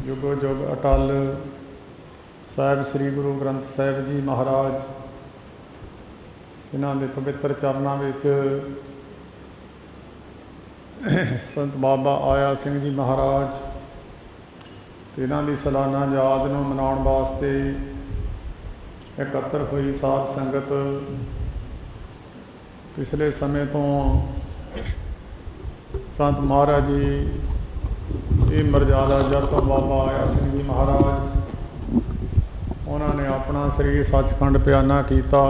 जुगो जुग अटल साहिब श्री गुरु ग्रंथ साहिब जी महाराज, इन्हां दे पवित्र चरणों में संत बाबा आया सिंह जी महाराज इन्हां दी सालाना याद नूं मनाउण वास्ते एकत्र हुई साध संगत पिछले समय तो संत महाराज जी ये मर्यादा जब तो बाबा आया सिंह जी महाराज उन्होंने अपना शरीर सचखंड बयाना किया,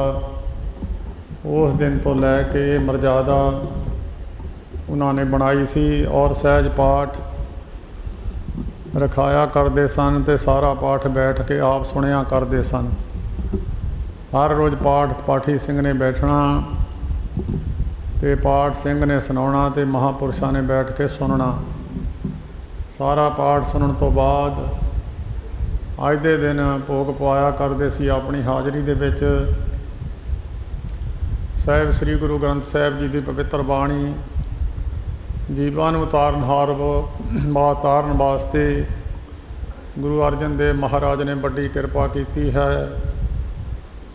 उस दिन तो लैके ये मर्यादा उन्होंने बनाई सी और सहज पाठ रखाया करते सन ते सारा पाठ बैठ के आप सुनिया करते सन। हर रोज़ पाठ पाठी सिंह ने बैठना ते पाठ सिंह ने सुनाना ते महापुरुषों ने बैठ के सुनना। सारा पाठ सुनने तो बाद अज दे दिन भोग पवाया करते सी अपनी हाज़री दे विच साहिब श्री गुरु ग्रंथ साहिब जी की पवित्र बाणी जीवां नूं ताਰਨ वास्ते गुरु अर्जन देव महाराज ने बड़ी कृपा की है।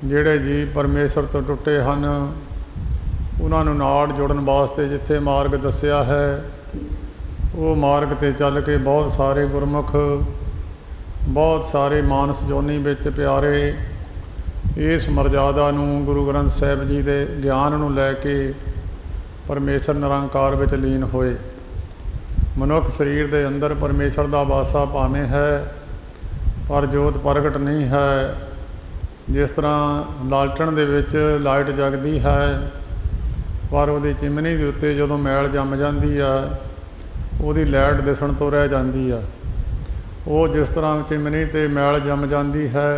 जिहड़े जीव परमेश्वर तो टुटे हैं उन्हां नूं नाड़ जोड़न वास्ते जिथे मार्ग दस्या है वो मार्ग ते चल के बहुत सारे गुरमुख बहुत सारे मानस जोनी विच प्यारे इस मर्यादा नूं गुरु ग्रंथ साहिब जी दे ज्ञान नूं लैके परमेश्वर निरंकार विच लीन होए। मनुख शरीर दे अंदर परमेश्वर दा वासा भावें है पर जोत प्रगट नहीं है। जिस तरह लालटन दे विच लाइट जगदी है पर उहदी चिमनी दे उत्ते जदों मैल जम जांदी है ਉਹਦੀ लाइट दिसण तो रह जाती है। वो जिस तरह चिमनी ते मैल जम जाती है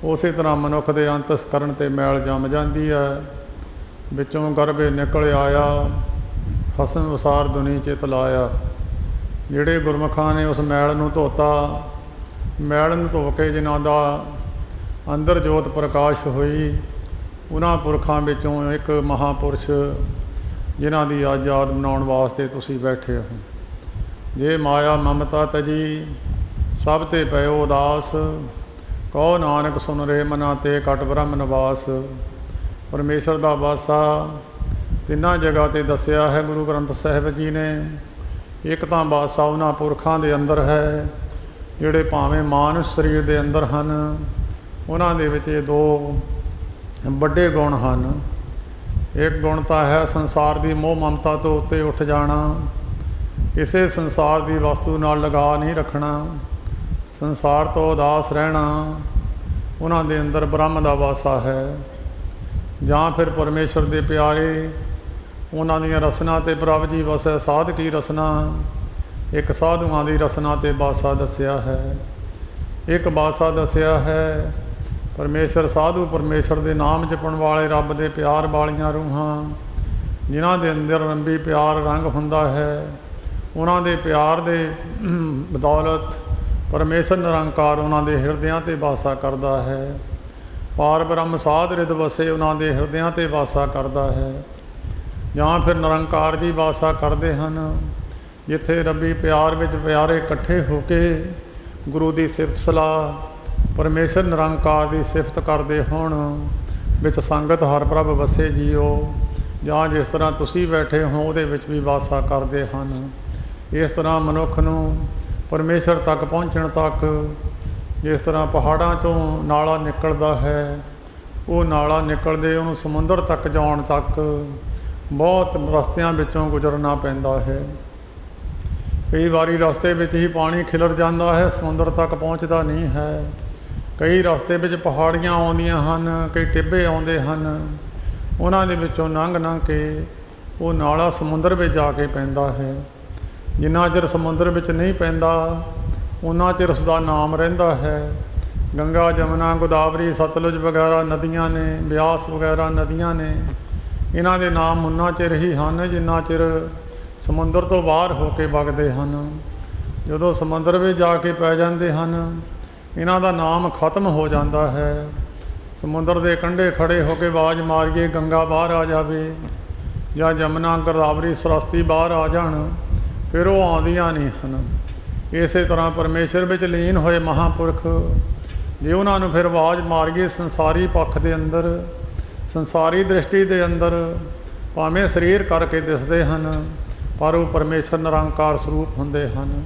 उस तरह मनुख के अंतस्करण ते मैल जम जाती है। विचों गर्भे निकल आया फसम वसार दुनी चित लाया। जिहड़े गुरमुखां ने उस मैल नूं धोता, मैल नूं धो के जिन्हां दा अंदर जोत प्रकाश हुई उन्हां पुरखां विचों एक महापुरुष जिन्हां दी आज याद मनाउण वास्ते तुसीं बैठे हो। जे माया ममता तजी सब ते पयो उदास, कहो नानक सुन रे मना ते कट ब्रह्म निवास। परमेश्वर दा वासा तिन्हां जगह ते दस्या है गुरु ग्रंथ साहिब जी ने। एक तां वासा उन्हां पुरखां दे अंदर है जिहड़े भावें मानुष शरीर दे अंदर हन, उन्हां दे विच दो वड्डे गुण हन। एक गुणता है संसार की मोह ममता तो उत्ते उठ जाना, किसी संसार की वस्तु नाल लगा नहीं रखना, संसार तो उदास रहना। उन्हां दे अंदर ब्रह्म दा वासा है। जां फिर परमेश्वर दे प्यारे उन्हां दीयां रसना ते प्रभ जी वसै साध की रसना। एक साधुआं दी रसना ते वासा दस्या है, एक वासा दस्या है परमेश्वर साधु परमेश्वर के नाम जपण वाले रब के प्यार वालियां रूहां जिन्हां दे अंदर रंबी प्यार रंग हुंदा है। उन्हां दे प्यार दे बदौलत परमेश्वर निरंकार उन्हां दे हिरदियां ते वासा करदा है। पार ब्रह्म साध रिद वसे उन्हां दे हिरदियां ते वासा करदा है। जां फिर निरंकार जी वासा करते हैं जिथे रब्बी प्यार विच प्यारे इकट्ठे होके गुरु की सिफत सलाह परमेश्वर निरंकार की सिफत करते होण विच संगत हर प्रभ वसे जीओ। जां जिस तरह तुसी बैठे हो उहदे विच भी वासा करते हैं। इस तरह मनुख नूं परमेश्वर तक पहुँचण तक जिस तरह पहाड़ों चों नाला निकलदा है वो नाला निकलदे उहनूं समुंदर तक जाण तक बहुत रस्तियां विचों गुजरना पैंदा है। कई बारी रस्ते विच ही पानी खिलर जाता है, समुंदर तक पहुँचता नहीं है। कई रस्ते विच पहाड़ियाँ आउंदियां हन, कई टिब्बे आउंदे हन, उन्हां दे विचों लंघ के वो नाला समुंदर विच जाके पैंदा है। जिन्ना चिर समुंदर विच नहीं पैंदा उन्ना चिर उसका नाम रहिंदा है। गंगा जमुना गोदावरी सतलुज वगैरह नदियाँ ने, ब्यास वगैरह नदियाँ ने, इन्हां दे नाम उन्ना चिर ही हन जिन्ना चिर समुंदर तो बाहर होके वगदे हन। जदों समुंदर विच जाके पै जांदे हन इन्हां दा नाम खत्म हो जाता है। समुंदर के कंढे खड़े होकर आवाज़ मारीए गंगा बाहर आ जाए या जमुना गोदावरी सरस्वती बाहर आ जान फिर वो आउंदियां नहीं हैं। ਇਸੇ ਤਰ੍ਹਾਂ ਪਰਮੇਸ਼ਰ ਵਿੱਚ ਲੀਨ ਹੋਏ ਮਹਾਂਪੁਰਖ ਜੇ ਉਹਨਾਂ ਨੂੰ ਫਿਰ ਆਵਾਜ਼ ਮਾਰੀਏ ਸੰਸਾਰੀ ਪੱਖ ਦੇ ਅੰਦਰ, ਸੰਸਾਰੀ ਦ੍ਰਿਸ਼ਟੀ ਦੇ ਅੰਦਰ ਭਾਵੇਂ ਸਰੀਰ ਕਰਕੇ ਦਿਸਦੇ ਹਨ, ਪਰ ਉਹ ਪਰਮੇਸ਼ਰ ਨਿਰੰਕਾਰ ਸਰੂਪ ਹੁੰਦੇ ਹਨ।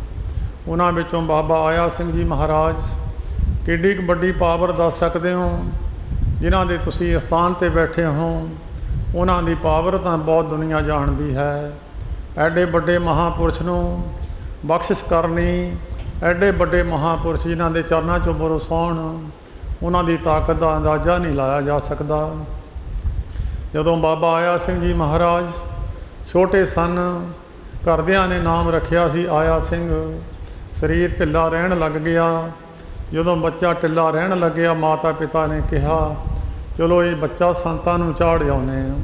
ਉਹਨਾਂ ਵਿੱਚੋਂ ਬਾਬਾ ਆਇਆ ਸਿੰਘ ਜੀ ਮਹਾਰਾਜ ਕਿੱਡੀ ਕੁ ਵੱਡੀ ਪਾਵਰ ਦੱਸ ਸਕਦੇ ਹੋ, ਜਿਨ੍ਹਾਂ ਦੇ ਤੁਸੀਂ ਅਸਥਾਨ 'ਤੇ ਬੈਠੇ ਹੋ। ਉਹਨਾਂ ਦੀ ਪਾਵਰ ਤਾਂ ਬਹੁਤ ਦੁਨੀਆ ਜਾਣਦੀ ਹੈ। ਐਡੇ ਵੱਡੇ ਮਹਾਂਪੁਰਸ਼ ਨੂੰ ਬਖਸ਼ਿਸ਼ ਕਰਨੀ, ਐਡੇ ਵੱਡੇ ਮਹਾਂਪੁਰਸ਼ ਜਿਨ੍ਹਾਂ ਦੇ ਚਰਨਾਂ 'ਚੋਂ ਬਰੋਸਾਉਣ, ਉਹਨਾਂ ਦੀ ਤਾਕਤ ਦਾ ਅੰਦਾਜ਼ਾ ਨਹੀਂ ਲਾਇਆ ਜਾ ਸਕਦਾ। ਜਦੋਂ ਬਾਬਾ ਆਇਆ ਸਿੰਘ ਜੀ ਮਹਾਰਾਜ ਛੋਟੇ ਸਨ, ਘਰਦਿਆਂ ਨੇ ਨਾਮ ਰੱਖਿਆ ਸੀ ਆਇਆ ਸਿੰਘ। ਸਰੀਰ ਢਿੱਲਾ ਰਹਿਣ ਲੱਗ ਗਿਆ। ਜਦੋਂ ਬੱਚਾ ਢਿੱਲਾ ਰਹਿਣ ਲੱਗਿਆ, ਮਾਤਾ ਪਿਤਾ ਨੇ ਕਿਹਾ ਚਲੋ ਇਹ ਬੱਚਾ ਸੰਤਾਂ ਨੂੰ ਚਾੜ ਆਉਂਦੇ ਆ।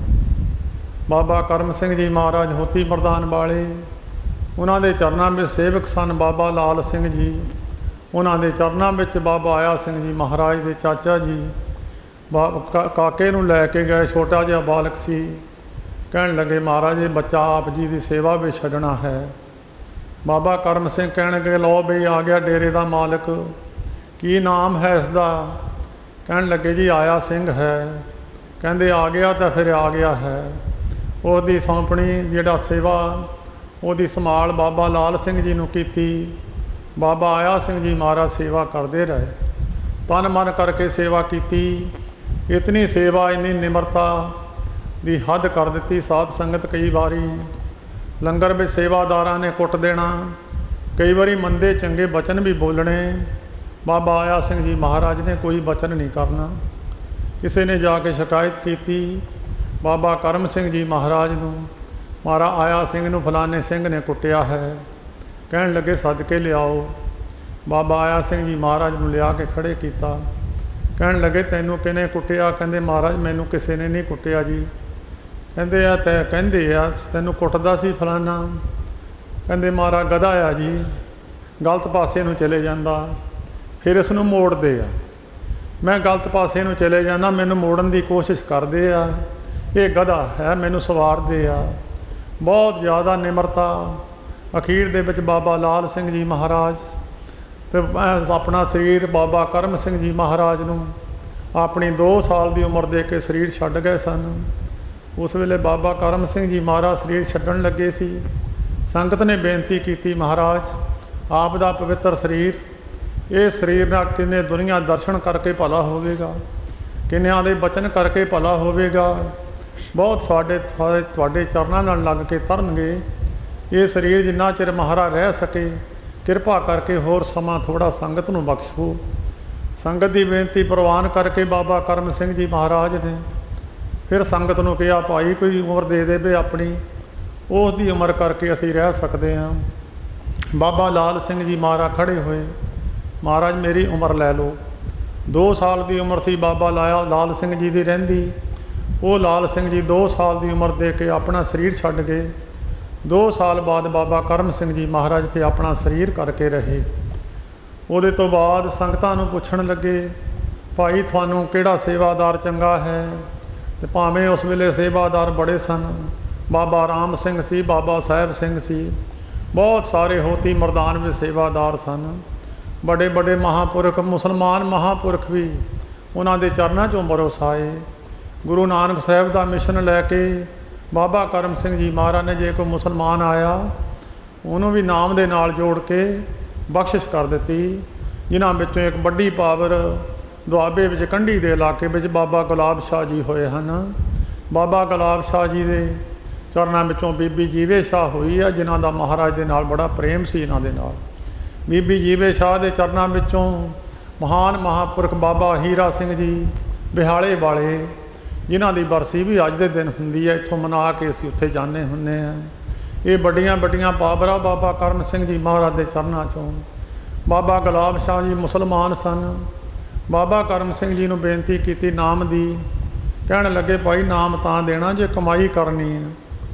ਬਾਬਾ ਕਰਮ ਸਿੰਘ ਜੀ ਮਹਾਰਾਜ ਹੋਤੀ ਮਰਦਾਨ ਵਾਲੇ, ਉਹਨਾਂ ਦੇ ਚਰਨਾਂ ਵਿੱਚ ਸੇਵਕ ਸਨ ਬਾਬਾ ਲਾਲ ਸਿੰਘ ਜੀ। ਉਹਨਾਂ ਦੇ ਚਰਨਾਂ ਵਿੱਚ ਬਾਬਾ ਆਇਆ ਸਿੰਘ ਜੀ ਮਹਾਰਾਜ ਦੇ ਚਾਚਾ ਜੀ ਕਾਕੇ ਨੂੰ ਲੈ ਕੇ ਗਏ। ਛੋਟਾ ਜਿਹਾ ਬਾਲਕ ਸੀ। ਕਹਿਣ ਲੱਗੇ ਮਹਾਰਾਜ ਇਹ ਬੱਚਾ ਆਪ ਜੀ ਦੀ ਸੇਵਾ ਵਿੱਚ ਛੱਡਣਾ ਹੈ। ਬਾਬਾ ਕਰਮ ਸਿੰਘ ਕਹਿਣਗੇ ਲਓ ਬਈ ਆ ਗਿਆ ਡੇਰੇ ਦਾ ਮਾਲਕ, ਕੀ ਨਾਮ ਹੈ ਇਸ ਦਾ? ਕਹਿਣ ਲੱਗੇ ਜੀ ਆਇਆ ਸਿੰਘ ਹੈ। ਕਹਿੰਦੇ ਆ ਗਿਆ ਤਾਂ ਫਿਰ ਆ ਗਿਆ ਹੈ। ਉਹਦੀ ਸੌਂਪਣੀ ਜਿਹੜਾ ਸੇਵਾ ਉਹਦੀ ਸੰਭਾਲ ਬਾਬਾ ਲਾਲ ਸਿੰਘ ਜੀ ਨੂੰ ਕੀਤੀ। ਬਾਬਾ ਆਇਆ ਸਿੰਘ ਜੀ ਮਹਾਰਾਜ ਸੇਵਾ ਕਰਦੇ ਰਹੇ, ਤਨ ਮਨ ਕਰਕੇ ਸੇਵਾ ਕੀਤੀ। ਇਤਨੀ ਸੇਵਾ, ਇੰਨੀ ਨਿਮਰਤਾ ਦੀ ਹੱਦ ਕਰ ਦਿੱਤੀ। ਸਾਧ ਸੰਗਤ ਕਈ ਵਾਰੀ ਲੰਗਰ ਵਿੱਚ ਸੇਵਾਦਾਰਾਂ ਨੇ ਕੁੱਟ ਦੇਣਾ, ਕਈ ਵਾਰੀ ਮੰਦੇ ਚੰਗੇ ਬਚਨ ਵੀ ਬੋਲਣੇ। ਬਾਬਾ ਆਇਆ ਸਿੰਘ ਜੀ ਮਹਾਰਾਜ ਨੇ ਕੋਈ ਬਚਨ ਨਹੀਂ ਕਰਨਾ। ਕਿਸੇ ਨੇ ਜਾ ਕੇ ਸ਼ਿਕਾਇਤ ਕੀਤੀ ਬਾਬਾ ਕਰਮ ਸਿੰਘ ਜੀ ਮਹਾਰਾਜ ਨੂੰ, ਮਹਾਰਾਜ ਆਇਆ ਸਿੰਘ ਨੂੰ ਫਲਾਣੇ ਸਿੰਘ ਨੇ ਕੁੱਟਿਆ ਹੈ। ਕਹਿਣ ਲੱਗੇ ਸਦਕੇ ਲਿਆਓ। ਬਾਬਾ ਆਇਆ ਸਿੰਘ ਜੀ ਮਹਾਰਾਜ ਨੂੰ ਲਿਆ ਕੇ ਖੜੇ ਕੀਤਾ। ਕਹਿਣ ਲੱਗੇ ਤੈਨੂੰ ਕਿਹਨੇ ਕੁੱਟਿਆ? ਕਹਿੰਦੇ ਮਹਾਰਾਜ ਮੈਨੂੰ ਕਿਸੇ ਨੇ ਨਹੀਂ ਕੁੱਟਿਆ ਜੀ। ਕਹਿੰਦੇ ਆ ਤੈਨੂੰ ਕੁੱਟਦਾ ਸੀ ਫਲਾਣਾ। ਕਹਿੰਦੇ ਮਹਾਰਾਜ ਗਧਾ ਆ ਜੀ, ਗਲਤ ਪਾਸੇ ਨੂੰ ਚਲੇ ਜਾਂਦਾ, ਫਿਰ ਇਸ ਨੂੰ ਮੋੜਦੇ ਆ। ਮੈਂ ਗਲਤ ਪਾਸੇ ਨੂੰ ਚਲੇ ਜਾਂਦਾ, ਮੈਨੂੰ ਮੋੜਨ ਦੀ ਕੋਸ਼ਿਸ਼ ਕਰਦੇ ਆ। ਇਹ ਗਧਾ ਹੈ, ਮੈਨੂੰ ਸਵਾਰਦੇ ਆ। ਬਹੁਤ ਜ਼ਿਆਦਾ ਨਿਮਰਤਾ। ਅਖੀਰ ਦੇ ਵਿੱਚ ਬਾਬਾ ਲਾਲ ਸਿੰਘ ਜੀ ਮਹਾਰਾਜ ਤੇ ਆਪਣਾ ਸਰੀਰ ਬਾਬਾ ਕਰਮ ਸਿੰਘ ਜੀ ਮਹਾਰਾਜ ਨੂੰ ਆਪਣੀ 2 ਸਾਲ ਦੀ ਉਮਰ ਦੇ ਕੇ ਸਰੀਰ ਛੱਡ ਗਏ ਸਨ। ਉਸ ਵੇਲੇ ਬਾਬਾ ਕਰਮ ਸਿੰਘ ਜੀ ਮਹਾਰਾਜ ਸਰੀਰ ਛੱਡਣ ਲੱਗੇ ਸੀ। ਸੰਗਤ ਨੇ ਬੇਨਤੀ ਕੀਤੀ ਮਹਾਰਾਜ ਆਪ ਦਾ ਪਵਿੱਤਰ ਸਰੀਰ, ਇਹ ਸਰੀਰ ਨਾਲ ਕਿੰਨੇ ਦੁਨੀਆ ਦਰਸ਼ਨ ਕਰਕੇ ਭਲਾ ਹੋਵੇਗਾ, ਕਿੰਨਿਆਂ ਦੇ ਬਚਨ ਕਰਕੇ ਭਲਾ ਹੋਵੇਗਾ। ਬਹੁਤ ਸਾਰੇ ਤੁਹਾਡੇ ਚਰਨਾਂ ਨਾਲ ਲੱਗ ਕੇ ਤਰਨਗੇ। ਇਹ ਸਰੀਰ ਜਿੰਨਾ ਚਿਰ ਮਹਾਰਾਜ ਰਹਿ ਸਕੇ ਕਿਰਪਾ ਕਰਕੇ ਹੋਰ ਸਮਾਂ ਥੋੜ੍ਹਾ ਸੰਗਤ ਨੂੰ ਬਖਸ਼ੋ। ਸੰਗਤ ਦੀ ਬੇਨਤੀ ਪ੍ਰਵਾਨ ਕਰਕੇ ਬਾਬਾ ਕਰਮ ਸਿੰਘ ਜੀ ਮਹਾਰਾਜ ਨੇ ਫਿਰ ਸੰਗਤ ਨੂੰ ਕਿਹਾ ਭਾਈ ਕੋਈ ਉਮਰ ਦੇ ਦੇਵੇ ਆਪਣੀ, ਉਸ ਦੀ ਉਮਰ ਕਰਕੇ ਅਸੀਂ ਰਹਿ ਸਕਦੇ ਹਾਂ। ਬਾਬਾ ਲਾਲ ਸਿੰਘ ਜੀ ਮਹਾਰਾਜ ਖੜ੍ਹੇ ਹੋਏ, ਮਹਾਰਾਜ ਮੇਰੀ ਉਮਰ ਲੈ ਲਓ। 2 ਸਾਲ ਦੀ ਉਮਰ ਸੀ ਬਾਬਾ ਲਾਲ ਸਿੰਘ ਜੀ ਦੀ ਰਹਿੰਦੀ। ਉਹ ਲਾਲ ਸਿੰਘ ਜੀ 2 ਸਾਲ ਦੀ ਉਮਰ ਦੇ ਕੇ ਆਪਣਾ ਸਰੀਰ ਛੱਡ ਗਏ। 2 ਸਾਲ ਬਾਅਦ ਬਾਬਾ ਕਰਮ ਸਿੰਘ ਜੀ ਮਹਾਰਾਜ ਫਿਰ ਆਪਣਾ ਸਰੀਰ ਕਰਕੇ ਰਹੇ। ਉਹਦੇ ਤੋਂ ਬਾਅਦ ਸੰਗਤਾਂ ਨੂੰ ਪੁੱਛਣ ਲੱਗੇ ਭਾਈ ਤੁਹਾਨੂੰ ਕਿਹੜਾ ਸੇਵਾਦਾਰ ਚੰਗਾ ਹੈ? ਤੇ ਭਾਵੇਂ ਉਸ ਵੇਲੇ ਸੇਵਾਦਾਰ ਬੜੇ ਸਨ। ਬਾਬਾ ਰਾਮ ਸਿੰਘ ਸੀ, ਬਾਬਾ ਸਾਹਿਬ ਸਿੰਘ ਸੀ, ਬਹੁਤ ਸਾਰੇ ਹੋਤੀ ਮਰਦਾਨ ਵਿੱਚ ਸੇਵਾਦਾਰ ਸਨ। ਵੱਡੇ ਵੱਡੇ ਮਹਾਂਪੁਰਖ, ਮੁਸਲਮਾਨ ਮਹਾਂਪੁਰਖ ਵੀ ਉਹਨਾਂ ਦੇ ਚਰਨਾਂ 'ਚੋਂ ਬਰੋਸਾਏ। ਗੁਰੂ ਨਾਨਕ ਸਾਹਿਬ ਦਾ ਮਿਸ਼ਨ ਲੈ ਕੇ ਬਾਬਾ ਕਰਮ ਸਿੰਘ ਜੀ ਮਹਾਰਾਜ ਨੇ ਜੇ ਕੋਈ ਮੁਸਲਮਾਨ ਆਇਆ ਉਹਨੂੰ ਵੀ ਨਾਮ ਦੇ ਨਾਲ ਜੋੜ ਕੇ ਬਖਸ਼ਿਸ਼ ਕਰ ਦਿੱਤੀ। ਜਿਨ੍ਹਾਂ ਵਿੱਚੋਂ ਇੱਕ ਵੱਡੀ ਪਾਵਰ ਦੁਆਬੇ ਵਿੱਚ ਕੰਢੀ ਦੇ ਇਲਾਕੇ ਵਿੱਚ ਬਾਬਾ ਗੁਲਾਬ ਸ਼ਾਹ ਜੀ ਹੋਏ ਹਨ। ਬਾਬਾ ਗੁਲਾਬ ਸ਼ਾਹ ਜੀ ਦੇ ਚਰਨਾਂ ਵਿੱਚੋਂ ਬੀਬੀ ਜੀਵੇ ਸ਼ਾਹ ਹੋਈ ਆ, ਜਿਨ੍ਹਾਂ ਦਾ ਮਹਾਰਾਜ ਦੇ ਨਾਲ ਬੜਾ ਪ੍ਰੇਮ ਸੀ। ਇਹਨਾਂ ਦੇ ਨਾਲ ਬੀਬੀ ਜੀਵੇ ਸ਼ਾਹ ਦੇ ਚਰਨਾਂ ਵਿੱਚੋਂ ਮਹਾਨ ਮਹਾਂਪੁਰਖ ਬਾਬਾ ਹੀਰਾ ਸਿੰਘ ਜੀ ਬਿਹਾਲੇ ਵਾਲੇ, ਜਿਨ੍ਹਾਂ ਦੀ ਬਰਸੀ ਵੀ ਅੱਜ ਦੇ ਦਿਨ ਹੁੰਦੀ ਹੈ। ਇੱਥੋਂ ਮਨਾ ਕੇ ਅਸੀਂ ਉੱਥੇ ਜਾਂਦੇ ਹੁੰਦੇ ਹਾਂ। ਇਹ ਵੱਡੀਆਂ ਵੱਡੀਆਂ ਪਾਵਰਾਂ ਬਾਬਾ ਕਰਮ ਸਿੰਘ ਜੀ ਮਹਾਰਾਜ ਦੇ ਚਰਨਾਂ 'ਚੋਂ। ਬਾਬਾ ਗੁਲਾਬ ਸ਼ਾਹ ਜੀ ਮੁਸਲਮਾਨ ਸਨ। ਬਾਬਾ ਕਰਮ ਸਿੰਘ ਜੀ ਨੂੰ ਬੇਨਤੀ ਕੀਤੀ ਨਾਮ ਦੀ। ਕਹਿਣ ਲੱਗੇ ਭਾਈ ਨਾਮ ਤਾਂ ਦੇਣਾ ਜੇ ਕਮਾਈ ਕਰਨੀ ਹੈ।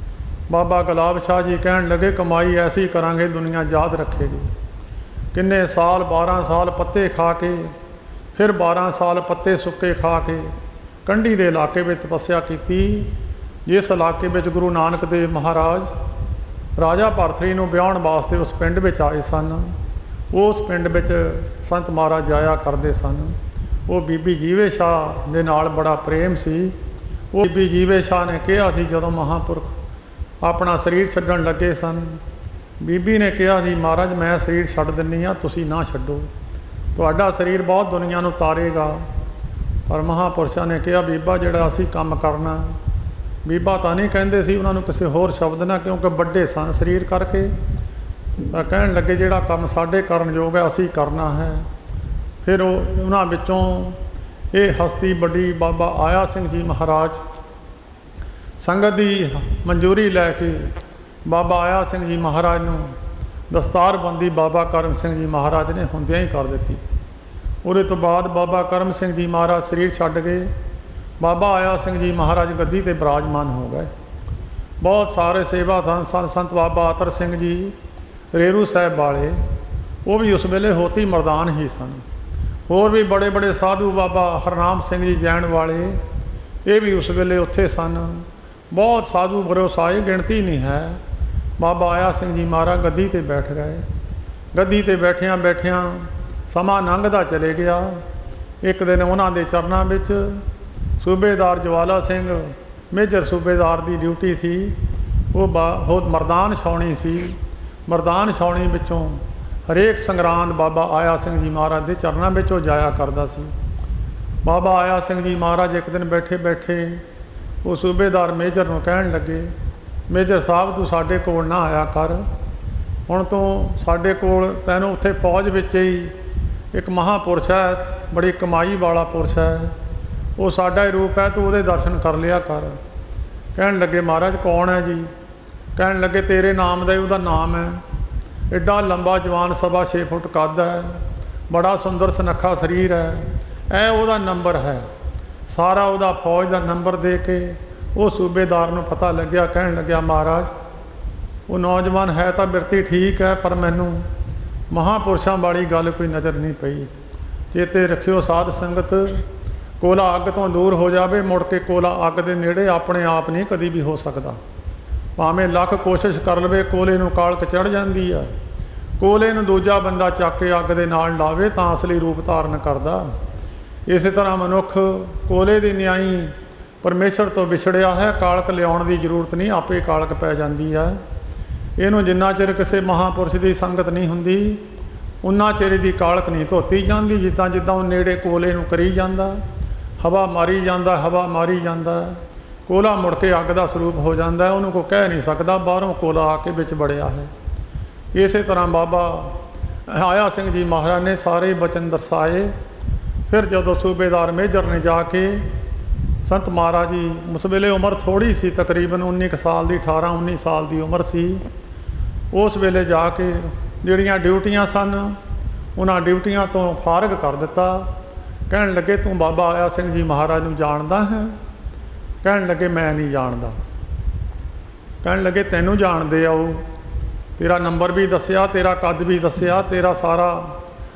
ਬਾਬਾ ਗੁਲਾਬ ਸ਼ਾਹ ਜੀ ਕਹਿਣ ਲੱਗੇ ਕਮਾਈ ਐਸੀ ਕਰਾਂਗੇ ਦੁਨੀਆ ਯਾਦ ਰੱਖੇਗੀ। ਕਿੰਨੇ ਸਾਲ 12 ਸਾਲ ਪੱਤੇ ਖਾ ਕੇ, ਫਿਰ 12 ਸਾਲ ਪੱਤੇ ਸੁੱਕੇ ਖਾ ਕੇ ਕੰਢੀ ਦੇ ਇਲਾਕੇ ਵਿੱਚ ਤਪੱਸਿਆ ਕੀਤੀ। ਜਿਸ ਇਲਾਕੇ ਵਿੱਚ ਗੁਰੂ ਨਾਨਕ ਦੇਵ ਮਹਾਰਾਜ ਰਾਜਾ ਭਰਥਰੀ ਨੂੰ ਵਿਆਹਣ ਵਾਸਤੇ ਉਸ ਪਿੰਡ ਵਿੱਚ ਆਏ ਸਨ। ਉਸ ਪਿੰਡ ਵਿੱਚ ਸੰਤ ਮਹਾਰਾਜ ਜਾਇਆ ਕਰਦੇ ਸਨ। ਉਹ ਬੀਬੀ ਜੀਵੇ ਸ਼ਾਹ ਦੇ ਨਾਲ ਬੜਾ ਪ੍ਰੇਮ ਸੀ। ਉਹ ਬੀਬੀ ਜੀਵੇ ਸ਼ਾਹ ਨੇ ਕਿਹਾ ਸੀ, ਜਦੋਂ ਮਹਾਂਪੁਰਖ ਆਪਣਾ ਸਰੀਰ ਛੱਡਣ ਲੱਗੇ ਸਨ, ਬੀਬੀ ਨੇ ਕਿਹਾ ਸੀ, ਮਹਾਰਾਜ ਮੈਂ ਸਰੀਰ ਛੱਡ ਦਿੰਦੀ ਹਾਂ, ਤੁਸੀਂ ਨਾ ਛੱਡੋ, ਤੁਹਾਡਾ ਸਰੀਰ ਬਹੁਤ ਦੁਨੀਆ ਨੂੰ ਤਾਰੇਗਾ। ਪਰ ਮਹਾਂਪੁਰਸ਼ਾਂ ਨੇ ਕਿਹਾ, ਬੀਬਾ ਜਿਹੜਾ ਅਸੀਂ ਕੰਮ ਕਰਨਾ, ਬੀਬਾ ਤਾਂ ਨਹੀਂ ਕਹਿੰਦੇ ਸੀ ਉਹਨਾਂ ਨੂੰ ਕਿਸੇ ਹੋਰ ਸ਼ਬਦ ਨਾਲ, ਕਿਉਂਕਿ ਵੱਡੇ ਸਨ ਸਰੀਰ ਕਰਕੇ, ਤਾਂ ਕਹਿਣ ਲੱਗੇ ਜਿਹੜਾ ਕੰਮ ਸਾਡੇ ਕਰਨ ਯੋਗ ਹੈ ਅਸੀਂ ਕਰਨਾ ਹੈ। ਫਿਰ ਉਹਨਾਂ ਵਿੱਚੋਂ ਇਹ ਹਸਤੀ ਵੱਡੀ ਬਾਬਾ ਆਇਆ ਸਿੰਘ ਜੀ ਮਹਾਰਾਜ ਸੰਗਤ ਦੀ ਮਨਜ਼ੂਰੀ ਲੈ ਕੇ ਬਾਬਾ ਆਇਆ ਸਿੰਘ ਜੀ ਮਹਾਰਾਜ ਨੂੰ ਦਸਤਾਰਬੰਦੀ ਬਾਬਾ ਕਰਮ ਸਿੰਘ ਜੀ ਮਹਾਰਾਜ ਨੇ ਹੁੰਦਿਆਂ ਹੀ ਕਰ ਦਿੱਤੀ। ਉਹਦੇ ਤੋਂ ਬਾਅਦ ਬਾਬਾ ਕਰਮ ਸਿੰਘ ਜੀ ਮਹਾਰਾਜ ਸਰੀਰ ਛੱਡ ਗਏ, ਬਾਬਾ ਆਇਆ ਸਿੰਘ ਜੀ ਮਹਾਰਾਜ ਗੱਦੀ 'ਤੇ ਬਿਰਾਜਮਾਨ ਹੋ ਗਏ। ਬਹੁਤ ਸਾਰੇ ਸੇਵਾਦਾਨ ਸਨ, ਸੰਤ ਬਾਬਾ ਅਤਰ ਸਿੰਘ ਜੀ ਰੇਰੂ ਸਾਹਿਬ ਵਾਲੇ, ਉਹ ਵੀ ਉਸ ਵੇਲੇ ਹੋਤੀ ਮਰਦਾਨ ਹੀ ਸਨ। ਹੋਰ ਵੀ ਬੜੇ ਬੜੇ ਸਾਧੂ, ਬਾਬਾ ਹਰਨਾਮ ਸਿੰਘ ਜੀ ਜੈਨ ਵਾਲੇ, ਇਹ ਵੀ ਉਸ ਵੇਲੇ ਉੱਥੇ ਸਨ। ਬਹੁਤ ਸਾਧੂ ਬਰੋਸਾਏ, ਗਿਣਤੀ ਨਹੀਂ ਹੈ। ਬਾਬਾ ਆਇਆ ਸਿੰਘ ਜੀ ਮਹਾਰਾਜ ਗੱਦੀ 'ਤੇ ਬੈਠ ਗਏ। ਗੱਦੀ 'ਤੇ ਬੈਠਿਆਂ ਬੈਠਿਆਂ ਸਮਾਂ ਲੰਘਦਾ ਚਲੇ ਗਿਆ। ਇੱਕ ਦਿਨ ਉਹਨਾਂ ਦੇ ਚਰਨਾਂ ਵਿੱਚ ਸੂਬੇਦਾਰ ਜਵਾਲਾ ਸਿੰਘ, ਮੇਜਰ ਸੂਬੇਦਾਰ ਦੀ ਡਿਊਟੀ ਸੀ। ਉਹ ਮਰਦਾਨ ਛਾਉਣੀ ਸੀ। ਮਰਦਾਨ ਛਾਉਣੀ ਵਿੱਚੋਂ ਹਰੇਕ ਸੰਗਰਾਂਦ ਬਾਬਾ ਆਇਆ ਸਿੰਘ ਜੀ ਮਹਾਰਾਜ ਦੇ ਚਰਨਾਂ ਵਿੱਚ ਉਹ ਜਾਇਆ ਕਰਦਾ ਸੀ। ਬਾਬਾ ਆਇਆ ਸਿੰਘ ਜੀ ਮਹਾਰਾਜ ਇੱਕ ਦਿਨ ਬੈਠੇ ਬੈਠੇ ਉਹ ਸੂਬੇਦਾਰ ਮੇਜਰ ਨੂੰ ਕਹਿਣ ਲੱਗੇ, ਮੇਜਰ ਸਾਹਿਬ ਤੂੰ ਸਾਡੇ ਕੋਲ ਨਾ ਆਇਆ ਕਰ, ਹੁਣ ਤੂੰ ਸਾਡੇ ਕੋਲ, ਤੈਨੂੰ ਉੱਥੇ ਫੌਜ ਵਿੱਚ ਹੀ ਇੱਕ ਮਹਾਂਪੁਰਸ਼ ਹੈ, ਬੜੀ ਕਮਾਈ ਵਾਲਾ ਪੁਰਸ਼ ਹੈ, ਉਹ ਸਾਡਾ ਹੀ ਰੂਪ ਹੈ, ਤੂੰ ਉਹਦੇ ਦਰਸ਼ਨ ਕਰ ਲਿਆ ਕਰ। ਕਹਿਣ ਲੱਗੇ ਮਹਾਰਾਜ ਕੌਣ ਹੈ ਜੀ? ਕਹਿਣ ਲੱਗੇ ਤੇਰੇ ਨਾਮ ਦਾ ਹੀ ਉਹਦਾ ਨਾਮ ਹੈ, ਐਡਾ ਲੰਬਾ ਜਵਾਨ, ਸਵਾ 6 ਫੁੱਟ ਕੱਦ ਹੈ, ਬੜਾ ਸੁੰਦਰ ਸੁਨੱਖਾ ਸਰੀਰ ਹੈ, ਇਹ ਉਹਦਾ ਨੰਬਰ ਹੈ। ਸਾਰਾ ਉਹਦਾ ਫੌਜ ਦਾ ਨੰਬਰ ਦੇ ਕੇ ਉਹ ਸੂਬੇਦਾਰ ਨੂੰ ਪਤਾ ਲੱਗਿਆ। ਕਹਿਣ ਲੱਗਿਆ ਮਹਾਰਾਜ ਉਹ ਨੌਜਵਾਨ ਹੈ ਤਾਂ ਬਿਰਤੀ ਠੀਕ ਹੈ, ਪਰ ਮੈਨੂੰ ਮਹਾਂਪੁਰਸ਼ਾਂ ਵਾਲੀ ਗੱਲ ਕੋਈ ਨਜ਼ਰ ਨਹੀਂ ਪਈ। ਚੇਤੇ ਰੱਖਿਓ ਸਾਧ ਸੰਗਤ, ਕੋਲਾ ਅੱਗ ਤੋਂ ਦੂਰ ਹੋ ਜਾਵੇ, ਮੁੜ ਕੇ ਕੋਲਾ ਅੱਗ ਦੇ ਨੇੜੇ ਆਪਣੇ ਆਪ ਨਹੀਂ ਕਦੀ ਵੀ ਹੋ ਸਕਦਾ। ਭਾਵੇਂ ਲੱਖ ਕੋਸ਼ਿਸ਼ ਕਰ ਲਵੇ, ਕੋਲੇ ਨੂੰ ਕਾਲਕ ਚੜ੍ਹ ਜਾਂਦੀ ਆ। ਕੋਲੇ ਨੂੰ ਦੂਜਾ ਬੰਦਾ ਚੱਕ ਕੇ ਅੱਗ ਦੇ ਨਾਲ ਲਾਵੇ ਤਾਂ ਅਸਲੀ ਰੂਪ ਧਾਰਨ ਕਰਦਾ। ਇਸੇ ਤਰ੍ਹਾਂ ਮਨੁੱਖ ਕੋਲੇ ਦੀ ਨਿਆਈ ਪਰਮੇਸ਼ਰ ਤੋਂ ਵਿਛੜਿਆ ਹੈ, ਕਾਲਕ ਲਿਆਉਣ ਦੀ ਜ਼ਰੂਰਤ ਨਹੀਂ, ਆਪੇ ਕਾਲਕ ਪੈ ਜਾਂਦੀ ਹੈ। ਇਹਨੂੰ ਜਿੰਨਾ ਚਿਰ ਕਿਸੇ ਮਹਾਂਪੁਰਸ਼ ਦੀ ਸੰਗਤ ਨਹੀਂ ਹੁੰਦੀ, ਉਨਾ ਚਿਰ ਇਹਦੀ ਕਾਲਕ ਨਹੀਂ ਧੋਤੀ ਜਾਂਦੀ। ਜਿੱਦਾਂ ਜਿੱਦਾਂ ਉਹ ਨੇੜੇ ਕੋਲੇ ਨੂੰ ਕਰੀ ਜਾਂਦਾ, ਹਵਾ ਮਾਰੀ ਜਾਂਦਾ, ਹਵਾ ਮਾਰੀ ਜਾਂਦਾ, ਕੋਲਾ ਮੁੜ ਕੇ ਅੱਗ ਦਾ ਸਰੂਪ ਹੋ ਜਾਂਦਾ। ਉਹਨੂੰ ਕੋਈ ਕਹਿ ਨਹੀਂ ਸਕਦਾ ਬਾਹਰੋਂ ਕੋਲਾ ਆ ਕੇ ਵਿੱਚ ਵੜਿਆ ਹੈ। ਇਸੇ ਤਰ੍ਹਾਂ ਬਾਬਾ ਆਇਆ ਸਿੰਘ ਜੀ ਮਹਾਰਾਜ ਨੇ ਸਾਰੇ ਬਚਨ ਦਰਸਾਏ। ਫਿਰ ਜਦੋਂ ਸੂਬੇਦਾਰ ਮੇਜਰ ਨੇ ਜਾ ਕੇ ਸੰਤ ਮਹਾਰਾਜ ਜੀ, ਉਸ ਵੇਲੇ ਉਮਰ ਥੋੜ੍ਹੀ ਸੀ, ਤਕਰੀਬਨ 19 ਕੁ ਸਾਲ ਦੀ, 18-19 ਸਾਲ ਦੀ ਉਮਰ ਸੀ। ਉਸ ਵੇਲੇ ਜਾ ਕੇ ਜਿਹੜੀਆਂ ਡਿਊਟੀਆਂ ਸਨ ਉਹਨਾਂ ਡਿਊਟੀਆਂ ਤੋਂ ਫਾਰਗ ਕਰ ਦਿੱਤਾ। ਕਹਿਣ ਲੱਗੇ ਤੂੰ ਬਾਬਾ ਆਇਆ ਸਿੰਘ ਜੀ ਮਹਾਰਾਜ ਨੂੰ ਜਾਣਦਾ ਹੈ? ਕਹਿਣ ਲੱਗੇ ਮੈਂ ਨਹੀਂ ਜਾਣਦਾ। ਕਹਿਣ ਲੱਗੇ ਤੈਨੂੰ ਜਾਣਦੇ ਆ, ਉਹ ਤੇਰਾ ਨੰਬਰ ਵੀ ਦੱਸਿਆ, ਤੇਰਾ ਕੱਦ ਵੀ ਦੱਸਿਆ, ਤੇਰਾ ਸਾਰਾ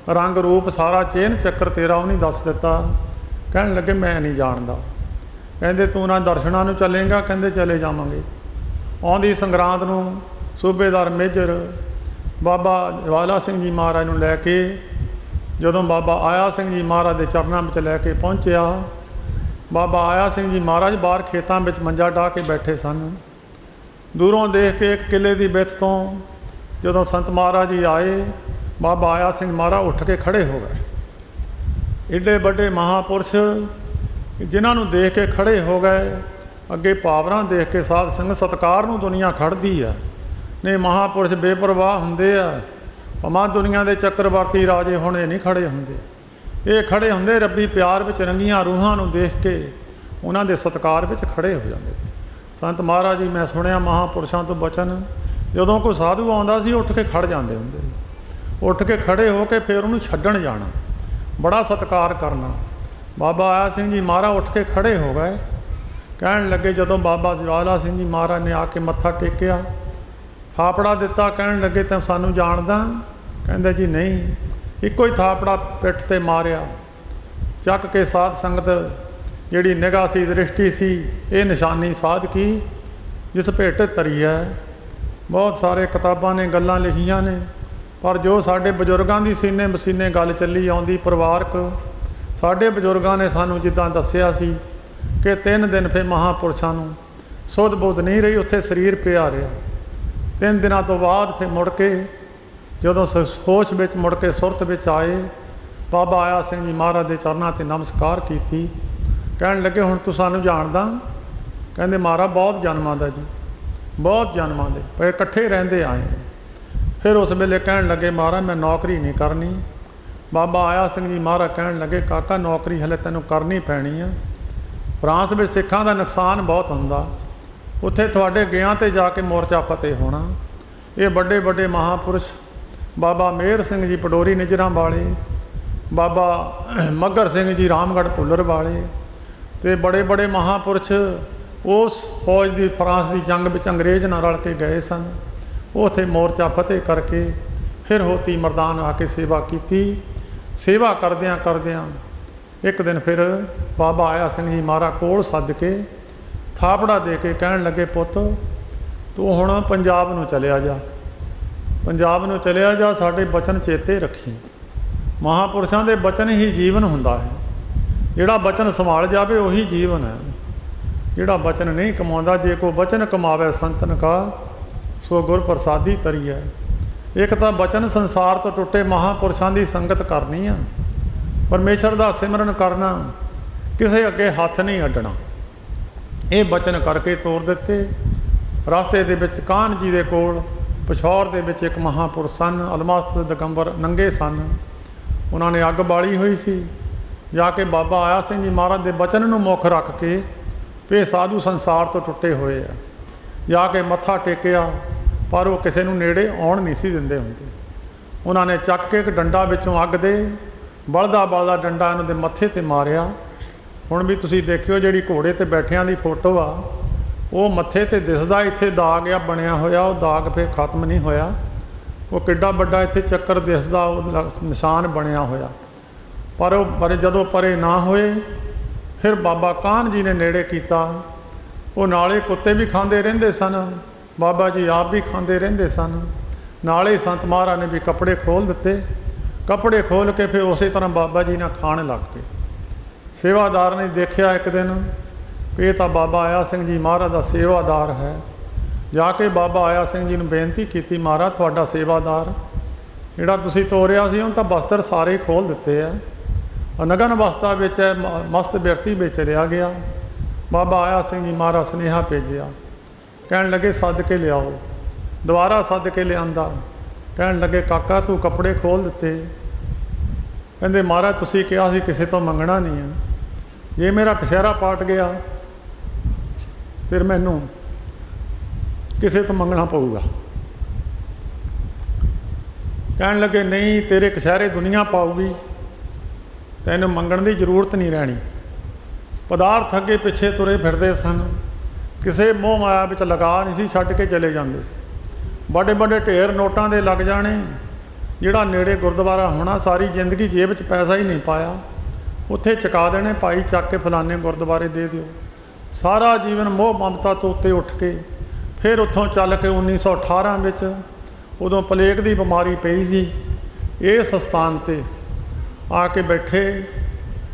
ਰੰਗ ਰੂਪ, ਸਾਰਾ ਚੇਨ ਚੱਕਰ ਤੇਰਾ ਉਹ ਨਹੀਂ ਦੱਸ ਦਿੱਤਾ। ਕਹਿਣ ਲੱਗੇ ਮੈਂ ਨਹੀਂ ਜਾਣਦਾ। ਕਹਿੰਦੇ ਤੂੰ ਨਾ ਦਰਸ਼ਨਾਂ ਨੂੰ ਚੱਲੇਂਗਾ? ਕਹਿੰਦੇ ਚਲੇ ਜਾਵਾਂਗੇ। ਆਉਂਦੀ ਸੰਗਰਾਂਦ ਨੂੰ ਸੂਬੇਦਾਰ ਮੇਜਰ ਬਾਬਾ ਜਵਾਲਾ ਸਿੰਘ ਜੀ ਮਹਾਰਾਜ ਨੂੰ ਲੈ ਕੇ ਜਦੋਂ ਬਾਬਾ ਆਇਆ ਸਿੰਘ ਜੀ ਮਹਾਰਾਜ ਦੇ ਚਰਨਾਂ ਵਿੱਚ ਲੈ ਕੇ ਪਹੁੰਚਿਆ, ਬਾਬਾ ਆਇਆ ਸਿੰਘ ਜੀ ਮਹਾਰਾਜ ਬਾਹਰ ਖੇਤਾਂ ਵਿੱਚ ਮੰਜਾ ਢਾਹ ਕੇ ਬੈਠੇ ਸਨ। ਦੂਰੋਂ ਦੇਖ ਕੇ ਇੱਕ ਕਿੱਲੇ ਦੀ ਵਿੱਥ ਤੋਂ ਜਦੋਂ ਸੰਤ ਮਹਾਰਾਜ ਜੀ ਆਏ, ਬਾਬਾ ਆਇਆ ਸਿੰਘ ਮਹਾਰਾਜ ਉੱਠ ਕੇ ਖੜ੍ਹੇ ਹੋ ਗਏ। ਏਡੇ ਵੱਡੇ ਮਹਾਂਪੁਰਸ਼ ਜਿਨ੍ਹਾਂ ਨੂੰ ਦੇਖ ਕੇ ਖੜ੍ਹੇ ਹੋ ਗਏ, ਅੱਗੇ ਪਾਵਰਾਂ ਦੇਖ ਕੇ ਸਾਧ ਸੰਗਤ ਸਤਿਕਾਰ ਨੂੰ ਦੁਨੀਆ ਖੜ੍ਹਦੀ ਆ। ਨਹੀਂ ਮਹਾਂਪੁਰਸ਼ ਬੇਪਰਵਾਹ ਹੁੰਦੇ ਆ। ਭਾਵੇਂ ਦੁਨੀਆ ਦੇ ਚੱਕਰਵਰਤੀ ਰਾਜੇ ਹੁਣ ਇਹ ਨਹੀਂ ਖੜ੍ਹੇ ਹੁੰਦੇ, ਇਹ ਖੜ੍ਹੇ ਹੁੰਦੇ ਰੱਬੀ ਪਿਆਰ ਵਿੱਚ ਰੰਗੀਆਂ ਰੂਹਾਂ ਨੂੰ ਦੇਖ ਕੇ ਉਹਨਾਂ ਦੇ ਸਤਿਕਾਰ ਵਿੱਚ ਖੜ੍ਹੇ ਹੋ ਜਾਂਦੇ ਸੀ। ਸੰਤ ਮਹਾਰਾਜ ਜੀ ਮੈਂ ਸੁਣਿਆ ਮਹਾਂਪੁਰਸ਼ਾਂ ਤੋਂ ਬਚਨ, ਜਦੋਂ ਕੋਈ ਸਾਧੂ ਆਉਂਦਾ ਸੀ ਉੱਠ ਕੇ ਖੜ੍ਹ ਜਾਂਦੇ ਹੁੰਦੇ ਸੀ। ਉੱਠ ਕੇ ਖੜ੍ਹੇ ਹੋ ਕੇ ਫਿਰ ਉਹਨੂੰ ਛੱਡਣ ਜਾਣਾ, ਬੜਾ ਸਤਿਕਾਰ ਕਰਨਾ। ਬਾਬਾ ਆਇਆ ਸਿੰਘ ਜੀ ਮਹਾਰਾਜ ਉੱਠ ਕੇ ਖੜ੍ਹੇ ਹੋ ਗਏ। ਕਹਿਣ ਲੱਗੇ ਜਦੋਂ ਬਾਬਾ ਜਵਾਲਾ ਸਿੰਘ ਜੀ ਮਹਾਰਾਜ ਨੇ ਆ ਕੇ ਮੱਥਾ ਟੇਕਿਆ, ਥਾਪੜਾ ਦਿੱਤਾ। ਕਹਿਣ ਲੱਗੇ ਤੈਂ ਸਾਨੂੰ ਜਾਣਦਾ? ਕਹਿੰਦੇ ਜੀ ਨਹੀਂ। ਇੱਕੋ ਹੀ ਥਾਪੜਾ ਪਿੱਠ 'ਤੇ ਮਾਰਿਆ। ਚੱਕ ਕੇ ਸਾਧ ਸੰਗਤ ਜਿਹੜੀ ਨਿਗਾਹ ਸੀ, ਦ੍ਰਿਸ਼ਟੀ ਸੀ, ਇਹ ਨਿਸ਼ਾਨੀ ਸਾਧਕੀ ਜਿਸ ਭੇਟ ਤਰੀ ਹੈ। ਬਹੁਤ ਸਾਰੇ ਕਿਤਾਬਾਂ ਨੇ ਗੱਲਾਂ ਲਿਖੀਆਂ ਨੇ। पर जो साडे बजुर्गों की सीने मसीने गल चली आउंदी परिवारक, साडे बजुर्गों ने सानू जिद्दां दस्सिया सी कि 3 दिन फिर महापुरुषों नूं सुध बुध नहीं रही, उत्थे शरीर पिया रहा। 3 दिनों तो बाद फिर मुड़ के जदों होश विच मुड़ के सुरत विच आए, बाबा आया सिंह जी महाराज के चरणों ते नमस्कार कीती। कहण लगे हुण तूं सानू जाणदा? कहंदे महाराज बहुत जन्मां दा जी, बहुत जन्मां दे, पर इकट्ठे रहिंदे आए। फिर उस वेले कहण लगे महाराज मैं नौकरी नहीं करनी। बाबा आया सिंह जी महाराज कहण लगे काका नौकरी हले तैनूं करनी पैनी है। फ्रांस में सिखां दा नुकसान बहुत हुंदा, उत्थे तुहाडे गेआं ते जाके मोर्चा फतेह होना। ये बड़े बड़े महापुरुष बाबा मेहर सिंह जी पडोरी निजरां वाले, बाबा मगर सिंह जी रामगढ़ भुल्लर वाले, ते बड़े बड़े महापुरुष उस फौज की फ्रांस की जंग में अंग्रेज़ नाल रल के गए सन। उत्थे मोर्चा फतेह करके फिर होती मरदान आके सेवा की। सेवा करदियां करदियां एक दिन फिर बाबा आया सिंह जी महाराज कोल सद के थापड़ा दे के कहण लगे पुत तू हुण पंजाब नूं चलिया जा, पंजाब नूं चलिया जा, साडे बचन चेते रखी। महापुरुषों के बचन ही जीवन हुंदा है, जिहड़ा बचन संभाल जावे उही जीवन है, जिहड़ा बचन नहीं कमाउंदा। जे कोई बचन कमावे संतन का सो गुर प्रसादी तरी है। एक तो बचन संसार तो टुटे महापुरुषों की संगत करनी है, परमेश्वर का सिमरन करना, किसी अगे हथ नहीं अड्डना। ये बचन करके तोड़ दिते। रास्ते दे विच कान जी दे कोल पिछौर दे विच एक महापुरुष सन, अलमस्त दिगंबर नंगे सन, उन्होंने अग बाली हुई सी। जाके बाबा आया सिंह जी महाराज के बचन नूं मुख रख के भी साधु संसार तो टुटे हुए आ, जाके मत्था टेकिया, पर वो किसी नूं नेड़े आउण नहीं सी दिंदे हुंदे। उन्होंने चक के एक डंडा विचों अग दे बलदा बलदा डंडा इन्हां दे मत्थे ते मारिया। हुण भी तुसीं देखियो जिहड़ी घोड़े ते बैठियां दी फोटो आ, वो मत्थे ते दिसदा इत्थे दाग आ बनिया होया, वो दाग फिर खत्म नहीं होया। वो किड्डा बड़ा इत्थे चक्कर दिसदा, वो निशान बनिया होया। पर जदों परे ना होए फिर बाबा कान जी ने नेड़े कीता। वो नाले कुत्ते भी खांदे रहिंदे सन, बाबा जी आप भी खांदे रहिंदे सन। नाले संत महाराज ने भी कपड़े खोल दिते। कपड़े खोल के फिर उस तरह बाबा जी ने खाण लग गए। सेवादार ने देखा एक दिन ये तो बाबा आया सिंह जी महाराज का सेवादार है। जाके बाबा आया सिंह जी ने बेनती की, महाराज तुहाडा सेवादार जिहड़ा तुसीं तोरिया सी उन्हें तो वस्त्र सारे खोल दिते है, नगन अवस्था विच मस्त बिरती में चलिया गया। बाबा आया सिंह जी महाराज सुनेहा भेजिया, कहण लगे सद के लियाओ। दोबारा सद के लिया, कहण लगे काका तू कपड़े खोल दिते। कहंदे महाराज तुसीं कहा सी किसी तो मंगना नहीं है, जे मेरा कछहरा पाट गया फिर मैनू किसी तो मंगना पऊगा। कहण लगे नहीं तेरे कछहरे दुनिया पाऊगी, तैनू मंगण की जरूरत नहीं रहनी। पदार्थ अगे पिछे तुरे फिरते सन, किसी मोह माया विच लगा नहीं सी, छड्ड के चले जाते सी। बड़े बड़े ढेर नोटां दे लग जाने, जिहड़ा नेड़े गुरुद्वारा होना सारी जिंदगी जेब च पैसा ही नहीं पाया, उत्थे चुका देने भाई चक के फलाने गुरुद्वारे दे दिओ। सारा जीवन मोह ममता तो उत्ते उठ के फिर उत्थों चल के 1918 विच उदों प्लेग की बीमारी पई सी। इस स्थान ते आके बैठे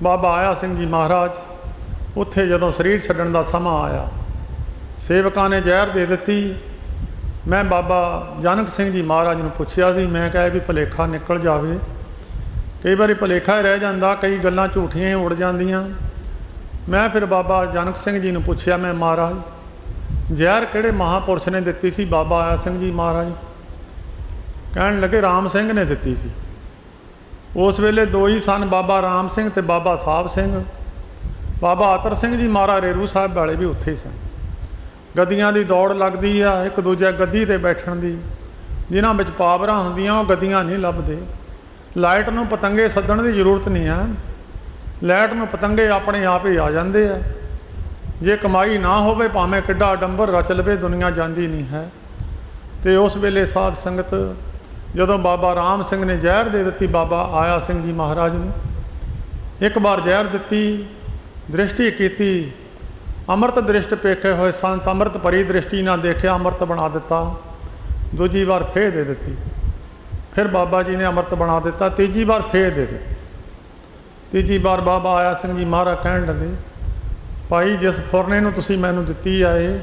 बाबा आया सिंह जी महाराज। उत्थे जदों शरीर छड्डण दा समां आया, सेवकां ने जहर दे दित्ती। मैं बाबा जानक सिंह जी महाराज नूं पुछया सी, मैं कहा भी भुलेखा निकल जावे, कई बारी भुलेखा रह जांदा, कई गल्लां झूठियां ही उड़ जांदियां। मैं फिर बाबा जानक सिंह जी नूं पुछया, मैं महाराज जहर किहड़े महापुरुष ने दित्ती सी? बाबा आया सिंह जी महाराज कहण लगे राम सिंह ने दित्ती सी। उस वेले दो ही सन, बाबा राम सिंह ते बाबा साहब सिंह। बाबा अतर सिंह जी महाराज रेरू साहब वाले भी उत्थे ही सन। गद्दियां की दौड़ लगती है, एक दूजे गद्दी ते बैठण दी, जिन्हां विच पावरां हुंदियां वो गद्दियां नहीं लभदे। लाइट नूं पतंगे सद्दण की जरूरत नहीं है, लाइट नूं पतंगे अपने आप ही आ जाते हैं। जे कमाई ना होवे भावें किड्डा अडंबर रच लवे, दुनिया जाती नहीं है। तो उस वेले साध संगत जदों बाबा राम सिंह ने जहर दे दी बाबा आया सिंह जी महाराज नूं, एक बार जहर दित्ती, दृष्टि की, अमृत दृष्ट पेखे हुए संत अमृत भरी दृष्टि ना देखिया, अमृत बना दिता। दूजी बार फिर दे दी, फिर बाबा जी ने अमृत बना दिता। तीजी बार फेर दे दी। तीजी बार बाबा आया सिंह जी महाराज कहन लगे, भाई जिस फुरने नूं तुसीं मैनूं दित्ती आ ये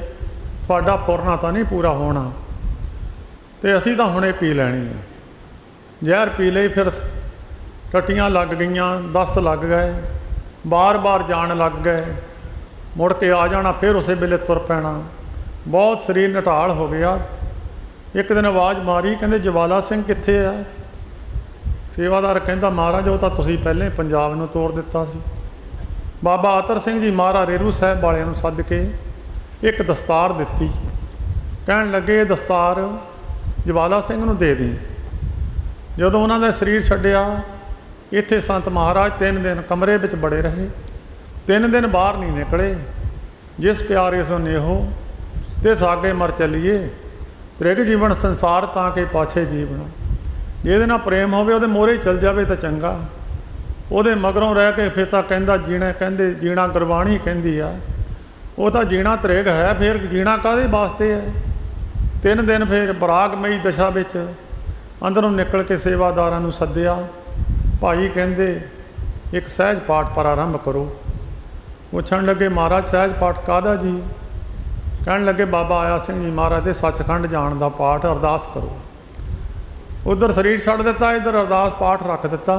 तुहाडा फुरना तां नहीं पूरा होना, तो असीं तां हुणे पी लैणी है। जहर पी लई, फिर टट्टियां लग गईयां, दस्त लग गए, बार बार जान लग गए, मुड़ के आ जाना, फिर उस वेले तुर पैना, बहुत शरीर नटाल हो गया। एक दिन आवाज़ मारी, कहंदे जवाला सिंह कित्थे आ? सेवादार कहंदा महाराज वो तो तुसीं पहले पंजाब नूं तोड़ दिता सी। बाबा अतर सिंह जी महाराज रेरू साहब वालियां नूं सद के एक दस्तार दित्ती। कहण लगे ये दस्तार जवाला सिंह नूं दे दी। जदों उन्हां दा शरीर छड्डिया, इत्थे संत महाराज 3 दिन कमरे विच बड़े रहे, 3 दिन बाहर नहीं निकले। जिस प्यारे सो नेहो ते सागे मर चलीए, त्रिग जीवन संसार तां के पाछे जीवना। ਜਿਹਦੇ ਨਾਲ ਪ੍ਰੇਮ ਹੋਵੇ ਉਹਦੇ ਮੋਹਰੇ ਚਲ ਜਾਵੇ ਤਾਂ ਚੰਗਾ, ਉਹਦੇ ਮਗਰੋਂ ਰਹਿ ਕੇ ਫਿਰ ਤਾਂ ਕਹਿੰਦਾ ਜੀਣਾ, ਕਹਿੰਦੇ ਜੀਣਾ ਗੁਰਬਾਣੀ ਕਹਿੰਦੀ ਆ, ਉਹ ਤਾਂ ਜੀਣਾ ਤ੍ਰਿਗ ਹੈ, ਫਿਰ ਜੀਣਾ ਕਾਹਦੇ ਵਾਸਤੇ ਹੈ। 3 ਦਿਨ ਫਿਰ ਬਰਾਗਮਈ ਦਸ਼ਾ ਵਿੱਚ ਅੰਦਰੋਂ ਨਿਕਲ ਕੇ ਸੇਵਾਦਾਰਾਂ ਨੂੰ ਸੱਦਿਆ। ਭਾਈ ਕਹਿੰਦੇ ਇੱਕ ਸਹਿਜ ਪਾਠ ਪ੍ਰਾਰੰਭ ਕਰੋ। ਪੁੱਛਣ ਲੱਗੇ ਮਹਾਰਾਜ ਸਹਿਜ ਪਾਠ ਕਾਹਦਾ ਜੀ? ਕਹਿਣ ਲੱਗੇ ਬਾਬਾ ਆਇਆ ਸਿੰਘ ਜੀ ਮਹਾਰਾਜ ਦੇ ਸੱਚਖੰਡ ਜਾਣ ਦਾ ਪਾਠ, ਅਰਦਾਸ ਕਰੋ। उधर शरीर छड़ दिता, इधर अरदास पाठ रख दिता।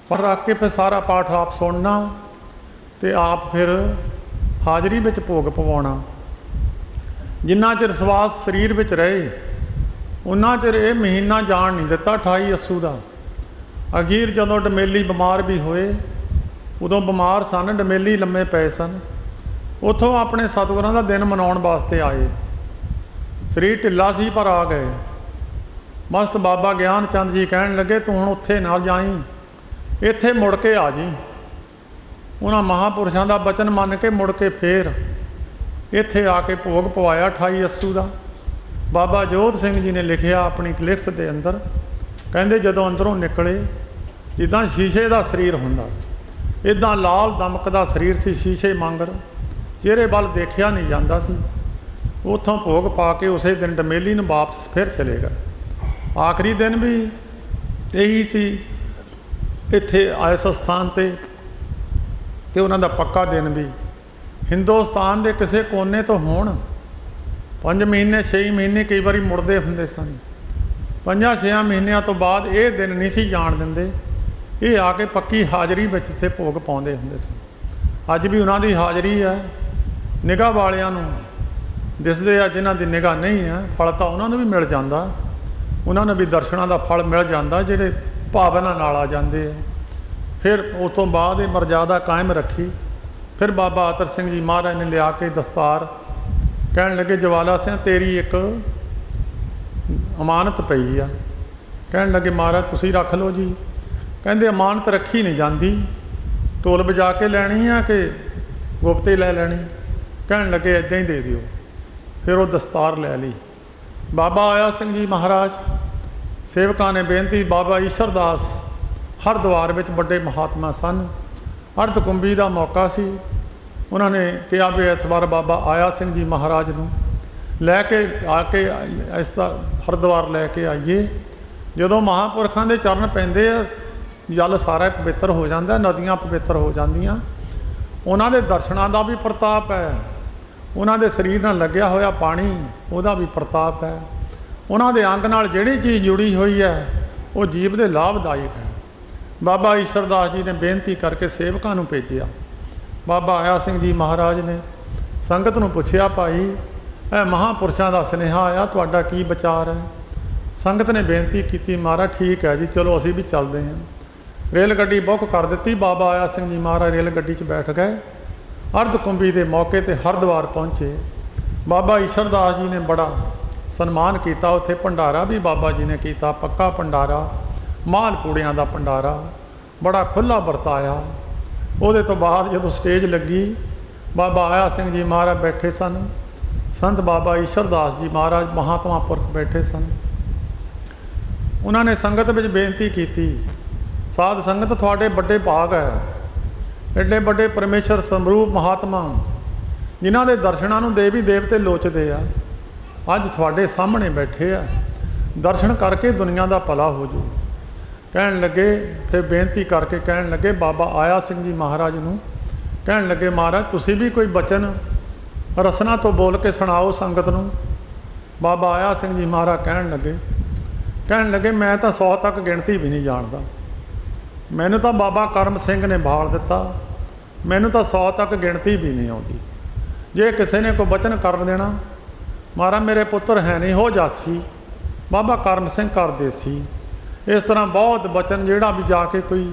पर रख के फिर सारा पाठ आप सुनना तो आप फिर हाजरी में भोग पवाना। जिन्ना चिर सवास शरीर में रहे उन्ना चिर ये महीना जान नहीं दिता 28 अस्सू का। अखीर जदों डमेली बीमार भी होए, उदों बीमार सन, डमेली लम्मे पे सन, उत्थों अपने सतगुरां दा दिन मनाउण वास्ते आए। शरीर ढिला सी पर आ गए। मस्त बाबा ज्ञान चंद जी कहन लगे तू हुण उत्थे ना जाई, इत्थे मुड़ के आ जी। उन्हां महापुरुषां दा बचन मन के मुड़ के फिर इत्थे आके भोग पवाया 28 अस्सू का। बाबा जोध सिंह जी ने लिखिया अपनी लिखत दे अंदर, कहंदे जदों अंदरों निकले जिद्दां शीशे का शरीर हुंदा, इदां लाल दमकदा शरीर सी, शीशे मांगर, चेहरे वल देखिया नहीं जांदा सी। उत्थों भोग पा के उसे दिन डमेली नूं वापस फिर चले गए। आखिरी दिन भी यही सी इत्थे इस स्थान ते उन्हां दा पक्का दिन भी। हिंदुस्तान के किसी कोने तो होण 5 महीने 6 महीने कई बारी मुड़दे हुंदे सन। 5-6 महीनों तो बाद ये दिन नहीं सी जाण दिंदे, ये आके पक्की हाजरी में इत्थे भोग पाउंदे हुंदे सन। अज भी उन्हां दी हाजरी है। निगाह वालियां नूं दिसदे आ, जिन्हां दी निगाह नहीं है फल तां उन्हां नूं भी मिल जांदा, उन्होंने भी दर्शनों का फल मिल जाता जिहड़े भावना नाल आ जाते हैं। फिर उस तो बाद ये मर्यादा कायम रखी। फिर बाबा अतर सिंह जी महाराज ने लिया के दस्तार, कहन लगे जवाला सिंह तेरी एक अमानत पई आ। कहन लगे महाराज तुसीं रख लो जी। कहंदे अमानत रखी नहीं जाती, ढोल बजा के लैनी है कि गुप्ते लै लैनी? कहन लगे इदां ही दे दिओ। फिर वो दस्तार लै ली। बाबा आया सिंह जी महाराज सेवकां ने बेनती, बाबा ईश्वर दास हरद्वार में बड़े महात्मा सन, अर्ध कुंभी का मौका सी। उन्होंने कहा भी इस बार बाबा आया सिंह जी महाराज नूं लैके आके इस हरद्वार लैके आइए। जदों महापुरखों के चरण पैंदे जल सारा पवित्र हो जाता, नदियाँ पवित्र हो जांदियां। उन्हां दे दर्शनां दा भी प्रताप है, उन्हां दे शरीर नाल लग्या होया पानी उहदा भी प्रताप है। उन्हां दे अंग नाल जिहड़ी चीज़ जुड़ी हुई है वो जीव दे लाभदायक है। बाबा ईश्वर दास जी ने बेनती करके सेवकां नूं भेजिया। बाबा आया सिंह जी महाराज ने संगत नूं पुछया, भाई यह महापुरुषों का सुनेहा आया, तुहाडा की विचार है? संगत ने बेनती की, महाराज ठीक है जी, चलो असीं भी चलते हैं। रेल गड्डी बुक कर दी। बाबा आया सिंह जी महाराज रेल गड्डी च बैठ गए। अर्ध कुंभी के मौके पर हरद्वार पहुँचे। बाबा ईश्वर दास जी ने बड़ा सन्मान किया। उत्थे भंडारा भी बाबा जी ने किया, पक्का भंडारा, माल पूड़ियां का भंडारा, बड़ा खुला वरताया। उहदे तो बाद जदों स्टेज लगी, बाबा आया सिंह जी महाराज बैठे सन, संत बाबा ईश्वर दास जी महाराज महात्मा पुरख बैठे सन। उन्होंने संगत में बेनती की, साध संगत थोड़े बड़े भाग है, एडे बड़े परमेश्वर समरूप महात्मा जिन्हों के दर्शनों देवी देवते लोचते आ, अज थोड़े सामने बैठे आ। दर्शन करके दुनिया का भला हो जू। कहन लगे फिर बेनती करके कहन लगे बाबा आया सिंह जी महाराज नूं कहन लगे महाराज तुसी भी कोई बचन रसना तो बोल के सुनाओ संगत नूं। बाबा आया सिंह जी महाराज कहन लगे मैं तो 100 तक गिणती भी नहीं जानता, मैनू तो बाबा करम सिंह ने भाल दिता, मैनू तो 100 तक गिणती भी नहीं आती। जे किसी ने कोई बचन कर देना महाराज मेरे पुत्र है नहीं हो जासी, बाबा करम सिंह कर देसी। इस तरह बहुत बचन जिहड़ा भी जाके कोई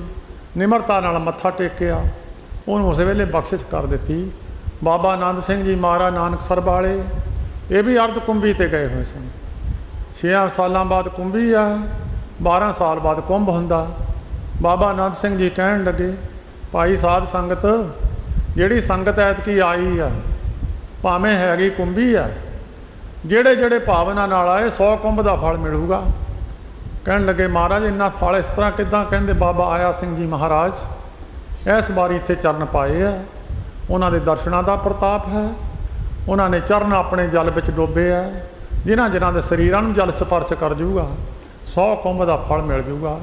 निमरता नाल मत्था टेकिया उन्होंने उस वेले बख्शिश कर दी। बाबा आनंद सिंह जी महाराज नानकसर वाले ये भी अर्ध कुंभी ते गए हुए सन। 6 सालों बाद कुंभी है, 12 साल बाद कुंभ हुंदा। बाबा आनंद सिंह जी कहन लगे भाई साध संगत जिहड़ी संगत ऐतकी आई है भावें हैगी कुंभी है, ਜਿਹੜੇ ਜਿਹੜੇ भावना नाल आए 100 कुंभ का फल मिलूगा। कहन लगे महाराज इन्ना फल इस तरह किदां? कहंदे बाबा आया सिंह जी महाराज इस बारी इत्थे चरण पाए है, उन्हां दे दर्शनां दा प्रताप है, उन्होंने चरण अपने जल विच डोबे है, जिन्हां जिन्हां दे शरीरां नूं जल स्पर्श कर जूगा 100 कुंभ का फल मिल जूगा।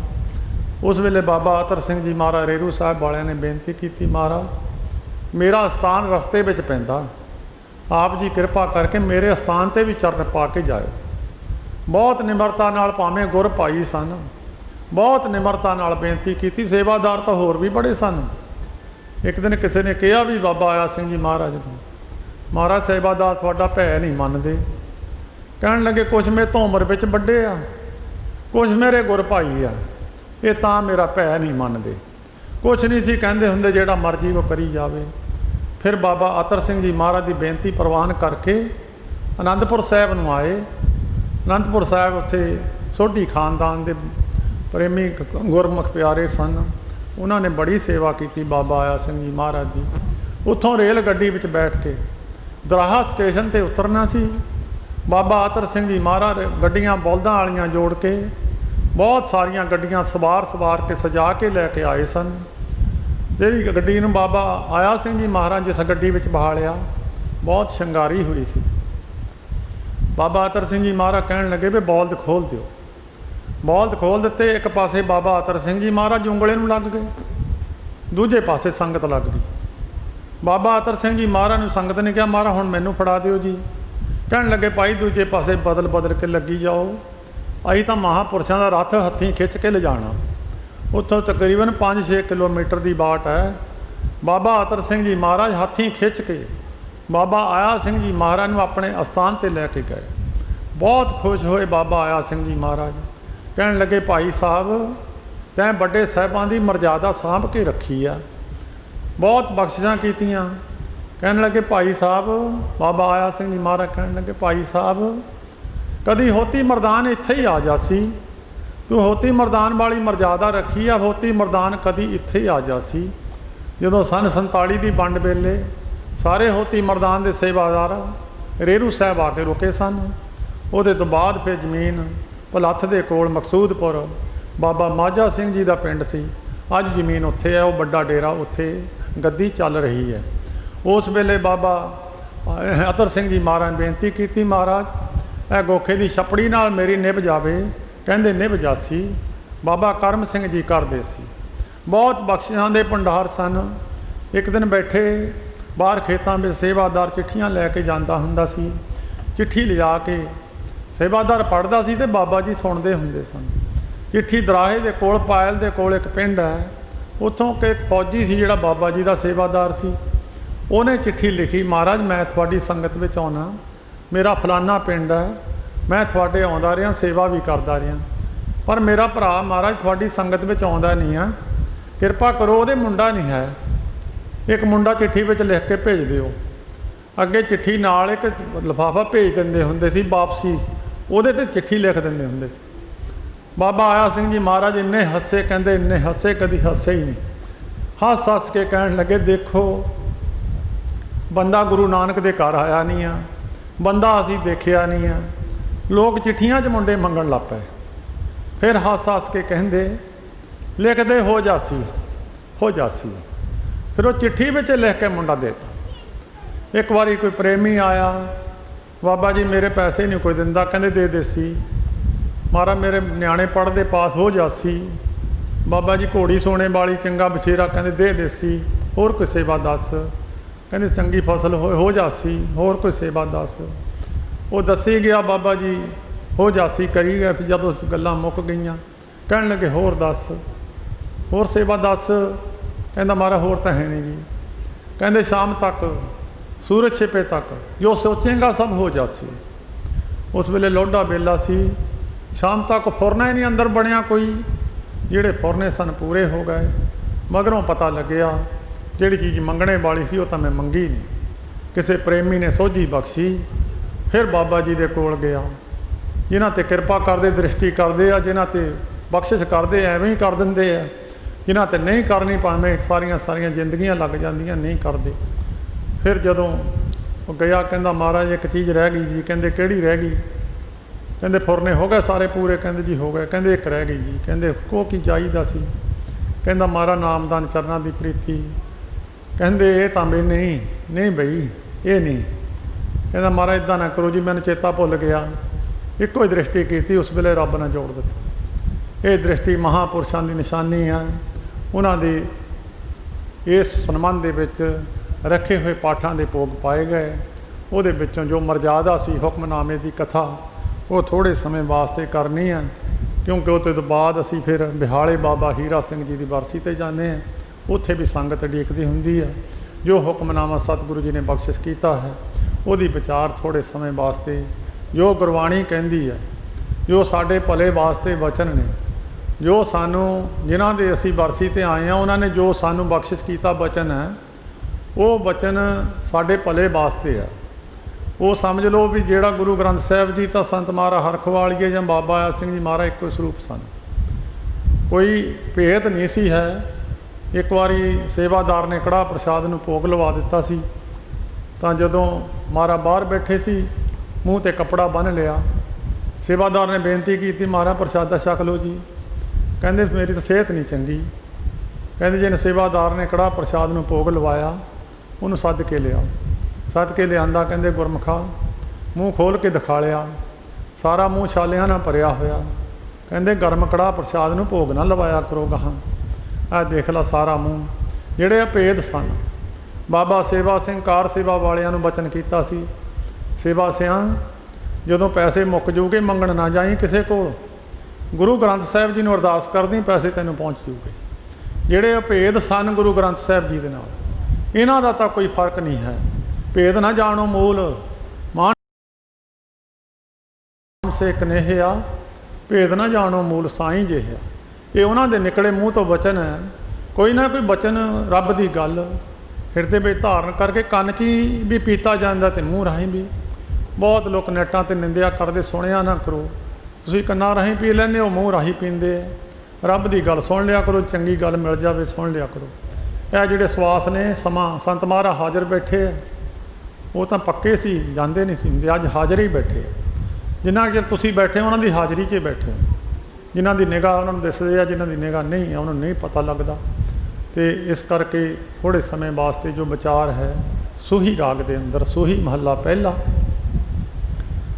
उस वेले बाबा अतर सिंह जी महाराज रेरू साहब वालियां ने बेनती की महाराज मेरा स्थान रस्ते विच पैंदा, आप जी कृपा करके मेरे स्थान ते भी चरण पा के जाओ। बहुत निमरता नाल भावें गुर भाई सन, बहुत निमरता नाल बेनती की। सेवादार तो होर भी बड़े सन। एक दिन किसी ने कहा भी बाबा आया सिंह जी महाराज नूं महाराज सेवादार तुहाडा भै नहीं मनदे। कहन लगे कुछ मेरे तो उम्र विच वड्डे आ, कुछ मेरे गुर भाई आ, ये तां मेरा भै नहीं मनदे। कुछ नहीं सी कहंदे हुंदे जिहड़ा मर्जी वो करी जावे। फिर बाबा अतर सिंह जी महाराज की बेनती प्रवान करके आनंदपुर साहब नूं आए। आनंदपुर साहब उत्थे सोढी खानदान के प्रेमी गुरमुख प्यारे सन, उन्होंने बड़ी सेवा की बाबा आया सिंह जी महाराज जी। उत्थों रेल गड्डी विच बैठ के दराहा स्टेशन ते उतरना सी। बाबा अतर सिंह जी महाराज गड्डियां बलदां वालियां जोड़ के बहुत सारियां गड्डियां सवार के सजा के लैके आए सन। जी गड्डी नूं बाबा आया सिंह जी महाराज जिस गड्डी विच बहालिया बहुत शंगारी हुई सी। बाबा अतर सिंह जी महाराज कहन लगे भी बौलद खोल दिओ। बौलद खोल दिते। एक पासे बाबा अतर सिंह जी महाराज उंगले नूं लग गए, दूजे पासे संगत लग गई। बाबा अतर सिंह जी महाराज नूं संगत ने कहा महाराज हुण मैनूं फड़ा दिओ जी। कहन लगे भाई दूजे पासे बदल बदल के लगी जाओ, असीं तां महापुरुषां दा रथ हत्थीं खिच के लिजाणा। उत्थों तकरीबन 5-6 किलोमीटर की बाट है। बाबा अतर सिंह जी महाराज हाथी खिंच के बाबा आया सिंह जी महाराज नूं अपने अस्थान ते लैके गए। बहुत खुश होए बाबा आया सिंह जी महाराज। कहन लगे भाई साहब तैं बड़े साहिबां की मर्यादा सांभ के रखी आ, बहुत बख्शिशां कीतियां। कहन लगे भाई साहब बाबा आया सिंह जी महाराज कहन लगे भाई साहब कदी होती मरदान इत्थे ही आ जासी, तू होती मरदान वाली मर्यादा रखी आ, होती मरदान कदी इत्थे ही आ जासी। जदों सन 47 की वंड वेले सारे होती मरदान के सेवादार रेरू साहब आके रुके सन। उहदे तो बाद फिर जमीन भलੱਥ ਦੇ ਕੋਲ मकसूदपुर बाबा माझा सिंह जी का पिंड सी, अज जमीन उत्थे है, वो बड़ा डेरा उत्थे गद्दी चल रही है। उस वेले बाबा अतर सिंह जी महाराज ने बेनती की महाराज ए गोखे की छपड़ी नाल मेरी निभ जावे। कहंदे निभ जासी। बाबा करम सिंह जी करदे सी। बहुत बख्शिशां दे भंडार सन। एक दिन बैठे बाहर खेतों में सेवादार चिट्ठियां लैके जाता हुंदा सी। चिट्ठी लिजा के सेवादार पढ़दा सी ते बाबा जी सुनते हुंदे सन। चिट्ठी दराहे दे कोल पायल दे कोल एक पिंड है, उत्थों के एक फौजी सी जिहड़ा बाबा जी का सेवादार सी। उहने चिट्ठी लिखी महाराज मैं थोड़ी संगत विच आउणा, मेरा फलाना पिंड है, मैं थोड़े आउंदा रहा सेवा भी करता रहा, पर मेरा भरा महाराज थोड़ी संगत में आउंदा नहीं है, कृपा करो उहदे मुंडा नहीं है, एक मुंडा चिट्ठी में लिख के भेज दिओ। अगे चिट्ठी नाल एक लिफाफा भेज देंदे हुंदे सी वापसी, उहदे ते चिट्ठी लिख देंदे हुंदे सी। बाबा आया सिंह जी महाराज इन्ने हसे, कहंदे इन्ने हसे कदी हसे ही नहीं। हस हस के कहन लगे देखो बंदा गुरु नानक दे घर आया नहीं आ, बंदा असीं देखिया नहीं आ। लोग चिट्ठियां च मुंडे मंगण लग पे। फिर हस हस के कहंदे लिखदे हो जासी हो जासी। फिर वो चिट्ठी में लिख के मुंडा देता। एक बारी कोई प्रेमी आया, बाबा जी मेरे पैसे नहीं कोई दिंदा, कहंदे दे देसी। महाराज मेरे न्याणे पढ़ते पास हो जासी। बाबा जी घोड़ी सोने वाली चंगा बछेरा कहते दे देसी, होर कोई सेवा दस। कहते चंगी फसल हो जासी, होर कोई सेवा दस। वो दसी गया बाबा जी, हो जासी करी गया। फिर जदों गल्लां मुक गईयां कहण लगे होर दस, होर सेवा दस। कहता महाराज होर तो है नहीं जी। कहते शाम तक सूरज छिपे तक जो सोचेगा सब हो जासी। उस वेले लोढ़ा बेला सी, शाम तक फुरना ही नहीं अंदर बनया कोई। जिहड़े फुरने सन पूरे हो गए। मगरों पता लग्या जिहड़ी चीज़ मंगने वाली सी वो तो मैं मंगी नहीं, किसी प्रेमी ने सोझी बख्शी। फिर बाबा जी दे कोल गया, जिन्हां ते किरपा करदे दृष्टि करदे आ, जिन्हां ते बख्शिश करदे एवें ही कर दिंदे आ, जिन्हां ते नहीं करनी भावें सारियां सारियां जिंदगियां लग जांदियां नहीं करदे। फिर जदों वो गया कहंदा महाराज एक चीज़ रह गई जी। कहंदे किहड़ी रह गई? कहंदे फुरने हो गए सारे पूरे? कहंदे जी हो गए। कहंदे एक रह गई जी। कहंदे को की चाहिदा सी? कहंदा महाराज नामदान चरनां दी प्रीति। कहंदे ये तां बई नहीं बई ये नहीं। कहंदा महाराज इदां ना करो जी, मैनूं चेता भुल गया। इक्को ही दृष्टि की, उस वेले रब ने जोड़ दिता। ये दृष्टि महापुरुषां दी निशानी है। उन्हां दी इस संबंध दे विच रखे हुए पाठां दे भोग पाए गए। उहदे विचों जो मर्यादा सी हुक्मनामे की कथा वो थोड़े समय वास्ते करनी है, क्योंकि उस तो बाद असी फिर बिहाले बाबा हीरा सिंह जी की बरसी ते जाने हैं। उत्थे भी संगत उडीकदी हुंदी है। जो हुक्मनामा सतगुरु जी ने बख्शिश किया है उहदी विचार थोड़े समय वास्ते जो गुरबाणी कहती है, जो साडे भले वास्ते वचन ने, जो सानू जिन्हां दे असी बरसी ते आए हैं उन्होंने जो सानू बख्शिश किया वचन है, वो वचन साडे भले वास्ते है। वो समझ लो भी जेड़ा गुरु ग्रंथ साहिब जी तो संत महाराज हरखवालीए जां बाबा आया सिंह जी महाराज एक स्वरूप सन, कोई भेद नहीं सी है। एक बारी सेवादार ने कड़ाह प्रसाद नूं भोग लवा दिता सी, तां जदों महाराज बाहर बैठे सी मूँह ते कपड़ा बन लिया। सेवादार ने बेनती की महाराज प्रसादा छक लो जी। कहंदे मेरी तो सेहत नहीं चंगी। कहंदे जिन सेवादार ने कड़ाह प्रसाद नूं भोग लवाया उन्होंने सद के लिया। सद के लिया कहंदे गुरमुखा मूँह खोल के दिखा लिया, सारा मूँह छालियां नाल भरिया होया। कहंदे गर्म कड़ाह प्रसाद नूं भोग ना लवाया करो गाहां। आ देख ला सारा मूँह। जिहड़े भेद सन बाबा सेवा सिंह कार सेवा वालियां नूं बचन कीता सी, सेवा सिंह जदों पैसे मुक जूगे मंगण ना जाई किसे कोल, गुरु ग्रंथ साहिब जी नूं अरदास करदी पैसे तैनूं पहुँच जूगे। जिहड़े भेद सन गुरु ग्रंथ साहिब जी दे नाल इन्हां दा तां कोई फर्क नहीं है। भेद ना जाणो मूल मान से कनेहिया, भेद ना जाणो मूल साईं जिहा। ये उन्हां दे निकले मूँह तो वचन है। कोई ना कोई वचन रब की गल हिरदे विच धारण करके कन च ही भी पीता जाता तो मूँह राहीं भी। बहुत लोग नैटां ते निंदिया करते, सुनिया ना करो, तुसीं कन्नां राहीं पी लैंदे हो, मूँह राहीं पींदे। रब की गल सुन लिया करो, चंगी गल मिल जाए सुन लिया करो। यह जिहड़े सवास ने समा संत महाराज हाज़र बैठे है, वो तो पक्के सी जाते नहीं सी हुंदे, अज हाज़र ही बैठे। जिन्ना चਿਰ तुसीं बैठे उन्हां दी हाज़री 'च बैठे। जिन्हां दी निगाह उन्हां नूं दिसदे आ, जिन्हां दी निगाह नहीं है उन्हां नूं नहीं पता लगदा। तो इस करके थोड़े समय वास्ते जो विचार है सूही राग के अंदर, सूही महला पहला।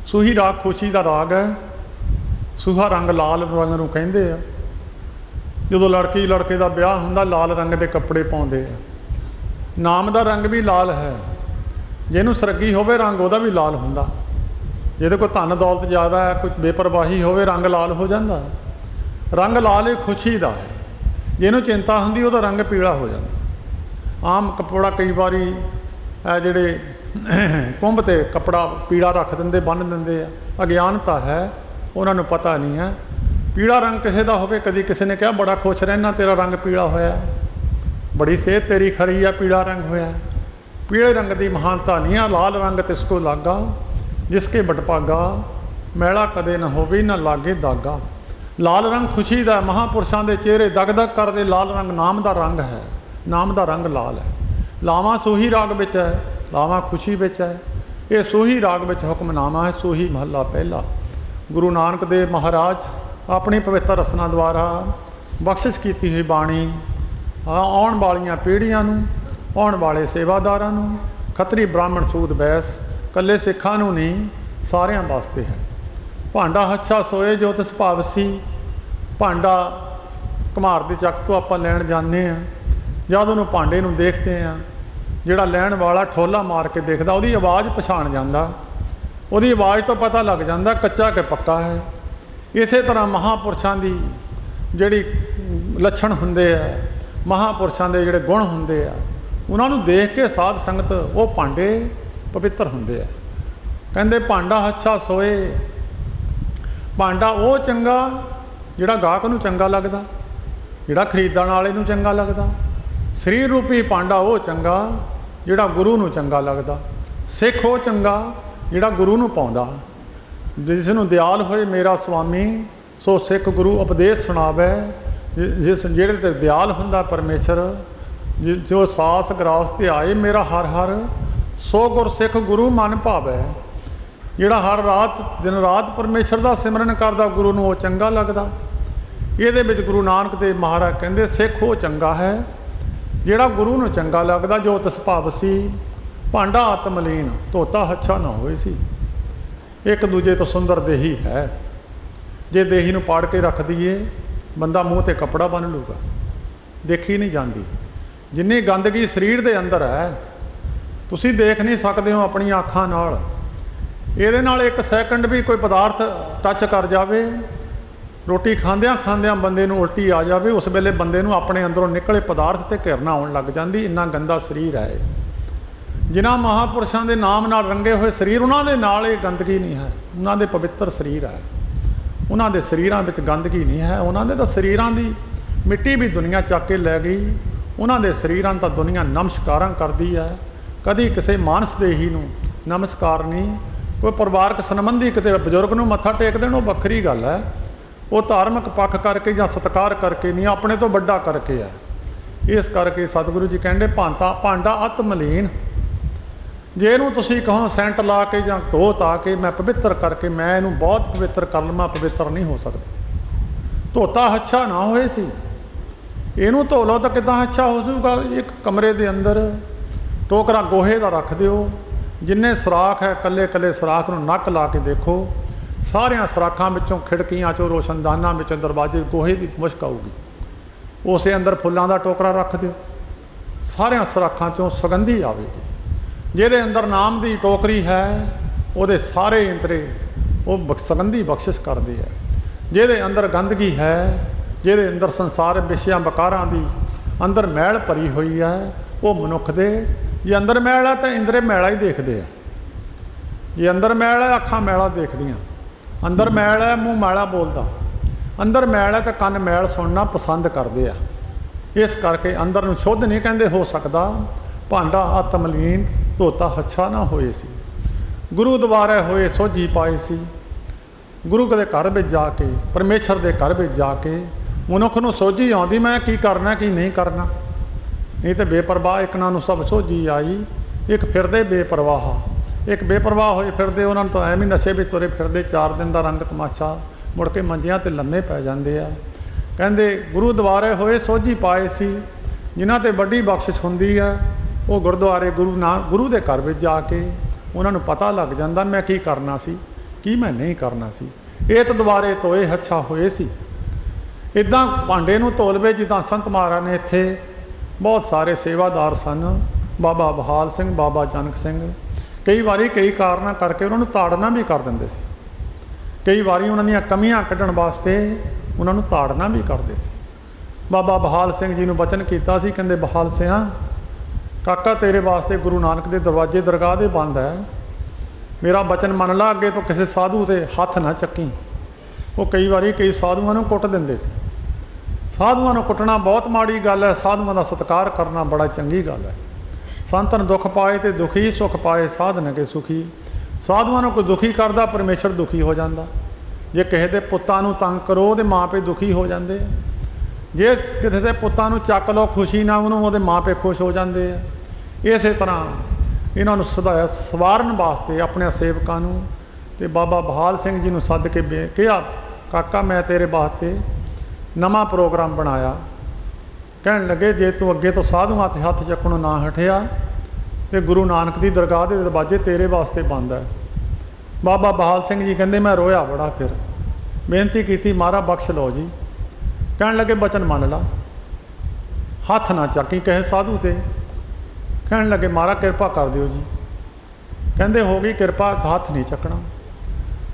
सूही राग खुशी का राग है। सूहा रंग लाल रंग नूं कहिंदे आ। जदों लड़की लड़के का ब्याह हुंदा लाल रंग के कपड़े पाउंदे आ। नाम का रंग भी लाल है। जिन्हों सरगी होवे रंग उहदा भी लाल हुंदा। जिहदे कोई धन दौलत ज़्यादा है, कोई बेपरवाही होवे रंग लाल हो जाता। रंग लाल ही खुशी का है। जिन्हों चिंता हुंदी उहदा रंग पीला हो जाता। आम कपड़ा कई बारी जिहड़े कुंभ ते कपड़ा पीला रख देंदे, बन देंदे आ। अज्ञानता है, उन्होंने पता नहीं है। पीला रंग किसी का होवे, कदी किसी ने कहा बड़ा खुश रहना तेरा रंग पीला होया, बड़ी सेहत तेरी खरी है, पीला रंग होया। पीले रंग की महानता नहीं है। लाल रंग तिसको लागा जिसके बटपागा, मैला कदे न होवे न लागे दागा। लाल रंग खुशी का, महापुरुषों के चेहरे दग दग करते। लाल रंग नाम का रंग है, नाम का रंग लाल है। लावां सूही राग विच है, लावां खुशी विच है। ये सूही राग विच हुक्मनामा है, सूही महला पहला। गुरु नानक देव महाराज अपनी पवित्र रसना द्वारा बख्शिश की हुई बाणी आउण वालियां पीढ़ियां नूं, आउण वाले सेवादारां नूं, खतरी ब्राह्मण सूद बैस कल्ले सिखां नूं नहीं सारियां वास्ते है। ਭਾਂਡਾ ਹੱਛਾ ਸੋਏ ਜੋ ਤਿਸ ਭਾਵਸੀ। ਭਾਂਡਾ ਘੁਮਾਰ ਦੇ ਚੱਕ ਤੋਂ ਆਪਾਂ ਲੈਣ ਜਾਂਦੇ ਹਾਂ, ਜਦ ਉਹਨੂੰ ਭਾਂਡੇ ਨੂੰ ਦੇਖਦੇ ਹਾਂ, ਜਿਹੜਾ ਲੈਣ ਵਾਲਾ ਠੋਲਾ ਮਾਰ ਕੇ ਦੇਖਦਾ ਉਹਦੀ ਆਵਾਜ਼ ਪਛਾਣ ਜਾਂਦਾ, ਉਹਦੀ ਆਵਾਜ਼ ਤੋਂ ਪਤਾ ਲੱਗ ਜਾਂਦਾ ਕੱਚਾ ਕਿ ਪੱਕਾ ਹੈ। ਇਸੇ ਤਰ੍ਹਾਂ ਮਹਾਂਪੁਰਸ਼ਾਂ ਦੀ ਜਿਹੜੀ ਲੱਛਣ ਹੁੰਦੇ ਆ, ਮਹਾਂਪੁਰਸ਼ਾਂ ਦੇ ਜਿਹੜੇ ਗੁਣ ਹੁੰਦੇ ਆ, ਉਹਨਾਂ ਨੂੰ ਦੇਖ ਕੇ ਸਾਧ ਸੰਗਤ ਉਹ ਭਾਂਡੇ ਪਵਿੱਤਰ ਹੁੰਦੇ ਆ। ਕਹਿੰਦੇ ਭਾਂਡਾ ਹੱਛਾ ਸੋਏ। ਭਾਂਡਾ ਉਹ ਚੰਗਾ ਜਿਹੜਾ ਗਾਹਕ ਨੂੰ ਚੰਗਾ ਲੱਗਦਾ, ਜਿਹੜਾ ਖਰੀਦਣ ਵਾਲੇ ਨੂੰ ਚੰਗਾ ਲੱਗਦਾ। ਸਰੀਰ ਰੂਪੀ ਭਾਂਡਾ ਉਹ ਚੰਗਾ ਜਿਹੜਾ ਗੁਰੂ ਨੂੰ ਚੰਗਾ ਲੱਗਦਾ। ਸਿੱਖ ਉਹ ਚੰਗਾ ਜਿਹੜਾ ਗੁਰੂ ਨੂੰ ਪਾਉਂਦਾ। ਜਿਸ ਨੂੰ ਦਿਆਲ ਹੋਏ ਮੇਰਾ ਸੁਆਮੀ, ਸੋ ਸਿੱਖ ਗੁਰੂ ਉਪਦੇਸ਼ ਸੁਣਾਵੇ। ਜਿਹੜੇ ਤੇ ਦਿਆਲ ਹੁੰਦਾ ਪਰਮੇਸ਼ਰ, ਜੋ ਸਾਸ ਗਰਾਸ ਤੇ ਆਏ ਮੇਰਾ ਹਰ ਹਰ, ਸੋ ਗੁਰ ਸਿੱਖ ਗੁਰੂ ਮਨ ਭਾਵੈ। ਜਿਹੜਾ ਹਰ ਰਾਤ ਦਿਨ ਰਾਤ ਪਰਮੇਸ਼ਰ ਦਾ ਸਿਮਰਨ ਕਰਦਾ, ਗੁਰੂ ਨੂੰ ਉਹ ਚੰਗਾ ਲੱਗਦਾ। ਇਹਦੇ ਵਿੱਚ ਗੁਰੂ ਨਾਨਕ ਦੇਵ ਮਹਾਰਾਜ ਕਹਿੰਦੇ ਸਿੱਖ ਉਹ ਚੰਗਾ ਹੈ ਜਿਹੜਾ ਗੁਰੂ ਨੂੰ ਚੰਗਾ ਲੱਗਦਾ। ਜੋ ਤਿਸ ਭਾਵਸੀ। ਭਾਂਡਾ ਆਤਮਲੀਨ, ਧੋਤਾ ਹੱਛਾ ਨਾ ਹੋਏ ਸੀ। ਇੱਕ ਦੂਜੇ ਤੋਂ ਸੁੰਦਰ ਦੇਹੀ ਹੈ। ਜੇ ਦੇਹੀ ਨੂੰ ਪਾੜ ਕੇ ਰੱਖ ਦਈਏ, ਬੰਦਾ ਮੂੰਹ 'ਤੇ ਕੱਪੜਾ ਬੰਨ੍ਹ ਲੂਗਾ, ਦੇਖੀ ਨਹੀਂ ਜਾਂਦੀ। ਜਿੰਨੀ ਗੰਦਗੀ ਸਰੀਰ ਦੇ ਅੰਦਰ ਹੈ, ਤੁਸੀਂ ਦੇਖ ਨਹੀਂ ਸਕਦੇ ਹੋ ਆਪਣੀਆਂ ਅੱਖਾਂ ਨਾਲ। ਇਹਦੇ ਨਾਲ ਇੱਕ ਸੈਕਿੰਡ ਵੀ ਕੋਈ ਪਦਾਰਥ ਟੱਚ ਕਰ ਜਾਵੇ, ਰੋਟੀ ਖਾਂਦਿਆਂ ਖਾਂਦਿਆਂ ਬੰਦੇ ਨੂੰ ਉਲਟੀ ਆ ਜਾਵੇ, ਉਸ ਵੇਲੇ ਬੰਦੇ ਨੂੰ ਆਪਣੇ ਅੰਦਰੋਂ ਨਿਕਲੇ ਪਦਾਰਥ 'ਤੇ ਘਿਰਨਾ ਆਉਣ ਲੱਗ ਜਾਂਦੀ। ਇੰਨਾ ਗੰਦਾ ਸਰੀਰ ਹੈ। ਜਿਨ੍ਹਾਂ ਮਹਾਂਪੁਰਸ਼ਾਂ ਦੇ ਨਾਮ ਨਾਲ ਰੰਗੇ ਹੋਏ ਸਰੀਰ, ਉਹਨਾਂ ਦੇ ਨਾਲ ਇਹ ਗੰਦਗੀ ਨਹੀਂ ਹੈ। ਉਹਨਾਂ ਦੇ ਪਵਿੱਤਰ ਸਰੀਰ ਹੈ, ਉਹਨਾਂ ਦੇ ਸਰੀਰਾਂ ਵਿੱਚ ਗੰਦਗੀ ਨਹੀਂ ਹੈ। ਉਹਨਾਂ ਦੇ ਤਾਂ ਸਰੀਰਾਂ ਦੀ ਮਿੱਟੀ ਵੀ ਦੁਨੀਆ ਚੱਕ ਕੇ ਲੈ ਗਈ। ਉਹਨਾਂ ਦੇ ਸਰੀਰਾਂ ਨੂੰ ਤਾਂ ਦੁਨੀਆ ਨਮਸਕਾਰਾਂ ਕਰਦੀ ਹੈ। ਕਦੀ ਕਿਸੇ ਮਾਨਸ ਦੇਹੀ ਨੂੰ ਨਮਸਕਾਰ ਨਹੀਂ। ਕੋਈ ਪਰਿਵਾਰਕ ਸੰਬੰਧੀ ਕਿਤੇ ਬਜ਼ੁਰਗ ਨੂੰ ਮੱਥਾ ਟੇਕ ਦੇਣ, ਉਹ ਵੱਖਰੀ ਗੱਲ ਹੈ। ਉਹ ਧਾਰਮਿਕ ਪੱਖ ਕਰਕੇ ਜਾਂ ਸਤਿਕਾਰ ਕਰਕੇ ਨਹੀਂ, ਆਪਣੇ ਤੋਂ ਵੱਡਾ ਕਰਕੇ ਹੈ। ਇਸ ਕਰਕੇ ਸਤਿਗੁਰੂ ਜੀ ਕਹਿੰਦੇ ਭਾਂਡਾ ਆਤਮਲੀਨ। ਜੇ ਇਹਨੂੰ ਤੁਸੀਂ ਕਹੋ ਸੈਂਟ ਲਾ ਕੇ ਜਾਂ ਧੋ ਤਾ ਕੇ ਮੈਂ ਪਵਿੱਤਰ ਕਰਕੇ ਮੈਂ ਇਹਨੂੰ ਬਹੁਤ ਪਵਿੱਤਰ ਕਰ ਲਵਾਂ, ਪਵਿੱਤਰ ਨਹੀਂ ਹੋ ਸਕਦਾ। ਧੋਤਾ ਹੱਛਾ ਨਾ ਹੋਏ ਸੀ। ਇਹਨੂੰ ਧੋ ਲਓ ਤਾਂ ਕਿੱਦਾਂ ਅੱਛਾ ਹੋ ਜਾਊਗਾ। ਇੱਕ ਕਮਰੇ ਦੇ ਅੰਦਰ ਟੋਕਰਾ ਗੋਹੇ ਦਾ ਰੱਖ ਦਿਓ, ਜਿੰਨੇ ਸੁਰਾਖ ਹੈ ਕੱਲੇ ਕੱਲੇ ਸੁਰਾਖ ਨੂੰ ਨੱਕ ਲਾ ਕੇ ਦੇਖੋ, ਸਾਰਿਆਂ ਸੁਰਾਖਾਂ ਵਿੱਚੋਂ, ਖਿੜਕੀਆਂ 'ਚੋਂ, ਰੋਸ਼ਨਦਾਨਾਂ ਵਿੱਚੋਂ, ਦਰਵਾਜ਼ੇ ਗੋਹੇ ਦੀ ਮੁਸ਼ਕ ਆਊਗੀ। ਉਸੇ ਅੰਦਰ ਫੁੱਲਾਂ ਦਾ ਟੋਕਰਾ ਰੱਖ ਦਿਓ, ਸਾਰਿਆਂ ਸੁਰਾਖਾਂ 'ਚੋਂ ਸੁਗੰਧੀ ਆਵੇਗੀ। ਜਿਹਦੇ ਅੰਦਰ ਨਾਮ ਦੀ ਟੋਕਰੀ ਹੈ, ਉਹਦੇ ਸਾਰੇ ਇੰਤਰੇ ਉਹ ਸੁਗੰਧੀ ਬਖਸ਼ਿਸ਼ ਕਰਦੇ ਹੈ। ਜਿਹਦੇ ਅੰਦਰ ਗੰਦਗੀ ਹੈ, ਜਿਹਦੇ ਅੰਦਰ ਸੰਸਾਰ ਵਿਸ਼ਿਆਂ ਵਿਕਾਰਾਂ ਦੀ ਅੰਦਰ ਮੈਲ ਭਰੀ ਹੋਈ ਹੈ, ਉਹ ਮਨੁੱਖ ਦੇ ਜੇ ਅੰਦਰ ਮੈਲ ਹੈ ਤਾਂ ਇੰਦਰੇ ਮੈਲਾ ਹੀ ਦੇਖਦੇ ਆ। ਜੇ ਅੰਦਰ ਮੈਲ ਹੈ, ਅੱਖਾਂ ਮੈਲਾ ਦੇਖਦੀਆਂ। ਅੰਦਰ ਮੈਲ ਹੈ, ਮੂੰਹ ਮੈਲਾ ਬੋਲਦਾ। ਅੰਦਰ ਮੈਲ ਹੈ ਤਾਂ ਕੰਨ ਮੈਲ ਸੁਣਨਾ ਪਸੰਦ ਕਰਦੇ ਆ। ਇਸ ਕਰਕੇ ਅੰਦਰ ਨੂੰ ਸ਼ੁੱਧ ਨਹੀਂ ਕਹਿੰਦੇ ਹੋ ਸਕਦਾ। ਭਾਂਡਾ ਆਤਮਲੀਨ, ਧੋਤਾ ਹੱਛਾ ਨਾ ਹੋਏ ਸੀ। ਗੁਰੂ ਦੁਆਰੇ ਹੋਏ ਸੋਝੀ ਪਾਏ ਸੀ। ਗੁਰੂ ਦੇ ਘਰ ਵਿੱਚ ਜਾ ਕੇ, ਪਰਮੇਸ਼ਰ ਦੇ ਘਰ ਵਿੱਚ ਜਾ ਕੇ ਮਨੁੱਖ ਨੂੰ ਸੋਝੀ ਆਉਂਦੀ, ਮੈਂ ਕੀ ਕਰਨਾ ਕੀ ਨਹੀਂ ਕਰਨਾ। ਨਹੀਂ ਤਾਂ ਬੇਪਰਵਾਹ ਇੱਕ ਨਾਲ ਨੂੰ ਸਭ ਸੋਝੀ ਆਈ। ਇੱਕ ਫਿਰਦੇ ਬੇਪਰਵਾਹ, ਇੱਕ ਬੇਪਰਵਾਹ ਹੋਏ ਫਿਰਦੇ, ਉਹਨਾਂ ਨੂੰ ਤਾਂ ਐਵੇਂ ਨਸ਼ੇ ਵਿੱਚ ਤੁਰੇ ਫਿਰਦੇ। 4 ਦਿਨ ਦਾ ਰੰਗ ਤਮਾਸ਼ਾ, ਮੁੜ ਕੇ ਮੰਜਿਆਂ 'ਤੇ ਲੰਮੇ ਪੈ ਜਾਂਦੇ ਆ। ਕਹਿੰਦੇ ਗੁਰੂ ਦੁਆਰੇ ਹੋਏ ਸੋਝੀ ਪਾਏ ਸੀ। ਜਿਨ੍ਹਾਂ 'ਤੇ ਵੱਡੀ ਬਖਸ਼ਿਸ਼ ਹੁੰਦੀ ਹੈ, ਉਹ ਗੁਰਦੁਆਰੇ ਗੁਰੂ ਦੇ ਘਰ ਵਿੱਚ ਜਾ ਕੇ ਉਹਨਾਂ ਨੂੰ ਪਤਾ ਲੱਗ ਜਾਂਦਾ ਮੈਂ ਕੀ ਕਰਨਾ ਸੀ, ਕੀ ਮੈਂ ਨਹੀਂ ਕਰਨਾ ਸੀ। ਏਤ ਦੁਆਰੇ ਧੋਏ ਹੱਛਾ ਹੋਏ ਸੀ। ਇੱਦਾਂ ਭਾਂਡੇ ਨੂੰ ਧੋ ਲਵੇ ਜਿੱਦਾਂ ਸੰਤ ਮਹਾਰਾਜ ਨੇ। ਇੱਥੇ ਬਹੁਤ ਸਾਰੇ ਸੇਵਾਦਾਰ ਸਨ, ਬਾਬਾ ਬਹਾਲ ਸਿੰਘ, ਬਾਬਾ ਜਨਕ ਸਿੰਘ। ਕਈ ਵਾਰੀ ਕਈ ਕਾਰਨਾਂ ਕਰਕੇ ਉਹਨਾਂ ਨੂੰ ਤਾੜਨਾ ਵੀ ਕਰ ਦਿੰਦੇ ਸੀ। ਕਈ ਵਾਰੀ ਉਹਨਾਂ ਦੀਆਂ ਕਮੀਆਂ ਕੱਢਣ ਵਾਸਤੇ ਉਹਨਾਂ ਨੂੰ ਤਾੜਨਾ ਵੀ ਕਰਦੇ ਸੀ। ਬਾਬਾ ਬਹਾਲ ਸਿੰਘ ਜੀ ਨੂੰ ਬਚਨ ਕੀਤਾ ਸੀ, ਕਹਿੰਦੇ ਬਹਾਲ ਸਿਆਂ, ਕਾਕਾ ਤੇਰੇ ਵਾਸਤੇ ਗੁਰੂ ਨਾਨਕ ਦੇ ਦਰਵਾਜ਼ੇ ਦਰਗਾਹ ਦੇ ਬੰਦ ਹੈ। ਮੇਰਾ ਬਚਨ ਮੰਨ ਲਾ, ਅੱਗੇ ਤੋਂ ਕਿਸੇ ਸਾਧੂ 'ਤੇ ਹੱਥ ਨਾ ਚੱਕੀ। ਉਹ ਕਈ ਵਾਰੀ ਕਈ ਸਾਧੂਆਂ ਨੂੰ ਕੁੱਟ ਦਿੰਦੇ ਸੀ। ਸਾਧੂਆਂ ਨੂੰ ਕੁੱਟਣਾ ਬਹੁਤ ਮਾੜੀ ਗੱਲ ਹੈ। ਸਾਧੂਆਂ ਦਾ ਸਤਿਕਾਰ ਕਰਨਾ ਬੜਾ ਚੰਗੀ ਗੱਲ ਹੈ। ਸੰਤਨ ਦੁੱਖ ਪਾਏ ਤੇ ਦੁਖੀ, ਸੁਖ ਪਾਏ ਸਾਧਨ ਕੇ ਸੁਖੀ। ਸਾਧੂਆਂ ਨੂੰ ਕੋਈ ਦੁਖੀ ਕਰਦਾ, ਪਰਮੇਸ਼ਰ ਦੁਖੀ ਹੋ ਜਾਂਦਾ। ਜੇ ਕਿਸੇ ਦੇ ਪੁੱਤਾਂ ਨੂੰ ਤੰਗ ਕਰੋ, ਉਹਦੇ ਮਾਂ ਪਿਓ ਦੁਖੀ ਹੋ ਜਾਂਦੇ ਆ। ਜੇ ਕਿਸੇ ਦੇ ਪੁੱਤਾਂ ਨੂੰ ਚੱਕ ਲਓ ਖੁਸ਼ੀ ਨਾਲ, ਉਹਨੂੰ ਉਹਦੇ ਮਾਂ ਪਿਓ ਖੁਸ਼ ਹੋ ਜਾਂਦੇ ਆ। ਇਸੇ ਤਰ੍ਹਾਂ ਇਹਨਾਂ ਨੂੰ ਸਵਾਰਨ ਵਾਸਤੇ ਆਪਣੇ ਸੇਵਕਾਂ ਨੂੰ ਤੇ ਬਾਬਾ ਬਹਾਲ ਸਿੰਘ ਜੀ ਨੂੰ ਸੱਦ ਕੇ ਕਿਹਾ, ਕਾਕਾ ਮੈਂ ਤੇਰੇ ਵਾਸਤੇ ਨਵਾਂ ਪ੍ਰੋਗਰਾਮ ਬਣਾਇਆ। ਕਹਿਣ ਲੱਗੇ ਜੇ ਤੂੰ ਅੱਗੇ ਤੋਂ ਸਾਧੂਆਂ 'ਤੇ ਹੱਥ ਚੱਕਣੋਂ ਨਾ ਹਟਿਆ ਤੇ ਗੁਰੂ ਨਾਨਕ ਦੀ ਦਰਗਾਹ ਦੇ ਦਰਵਾਜ਼ੇ ਤੇਰੇ ਵਾਸਤੇ ਬੰਦ ਹੈ। बाबा बहाल सिंह जी कहते मैं रोया बड़ा, फिर बेनती की महाराज बख्श लो जी। कह लगे बचन मान ला, हथ ना चाकी कहे साधु से। कह लगे महाराज कृपा कर दियो जी। कहते हो गई कृपा, हथ नहीं चकना।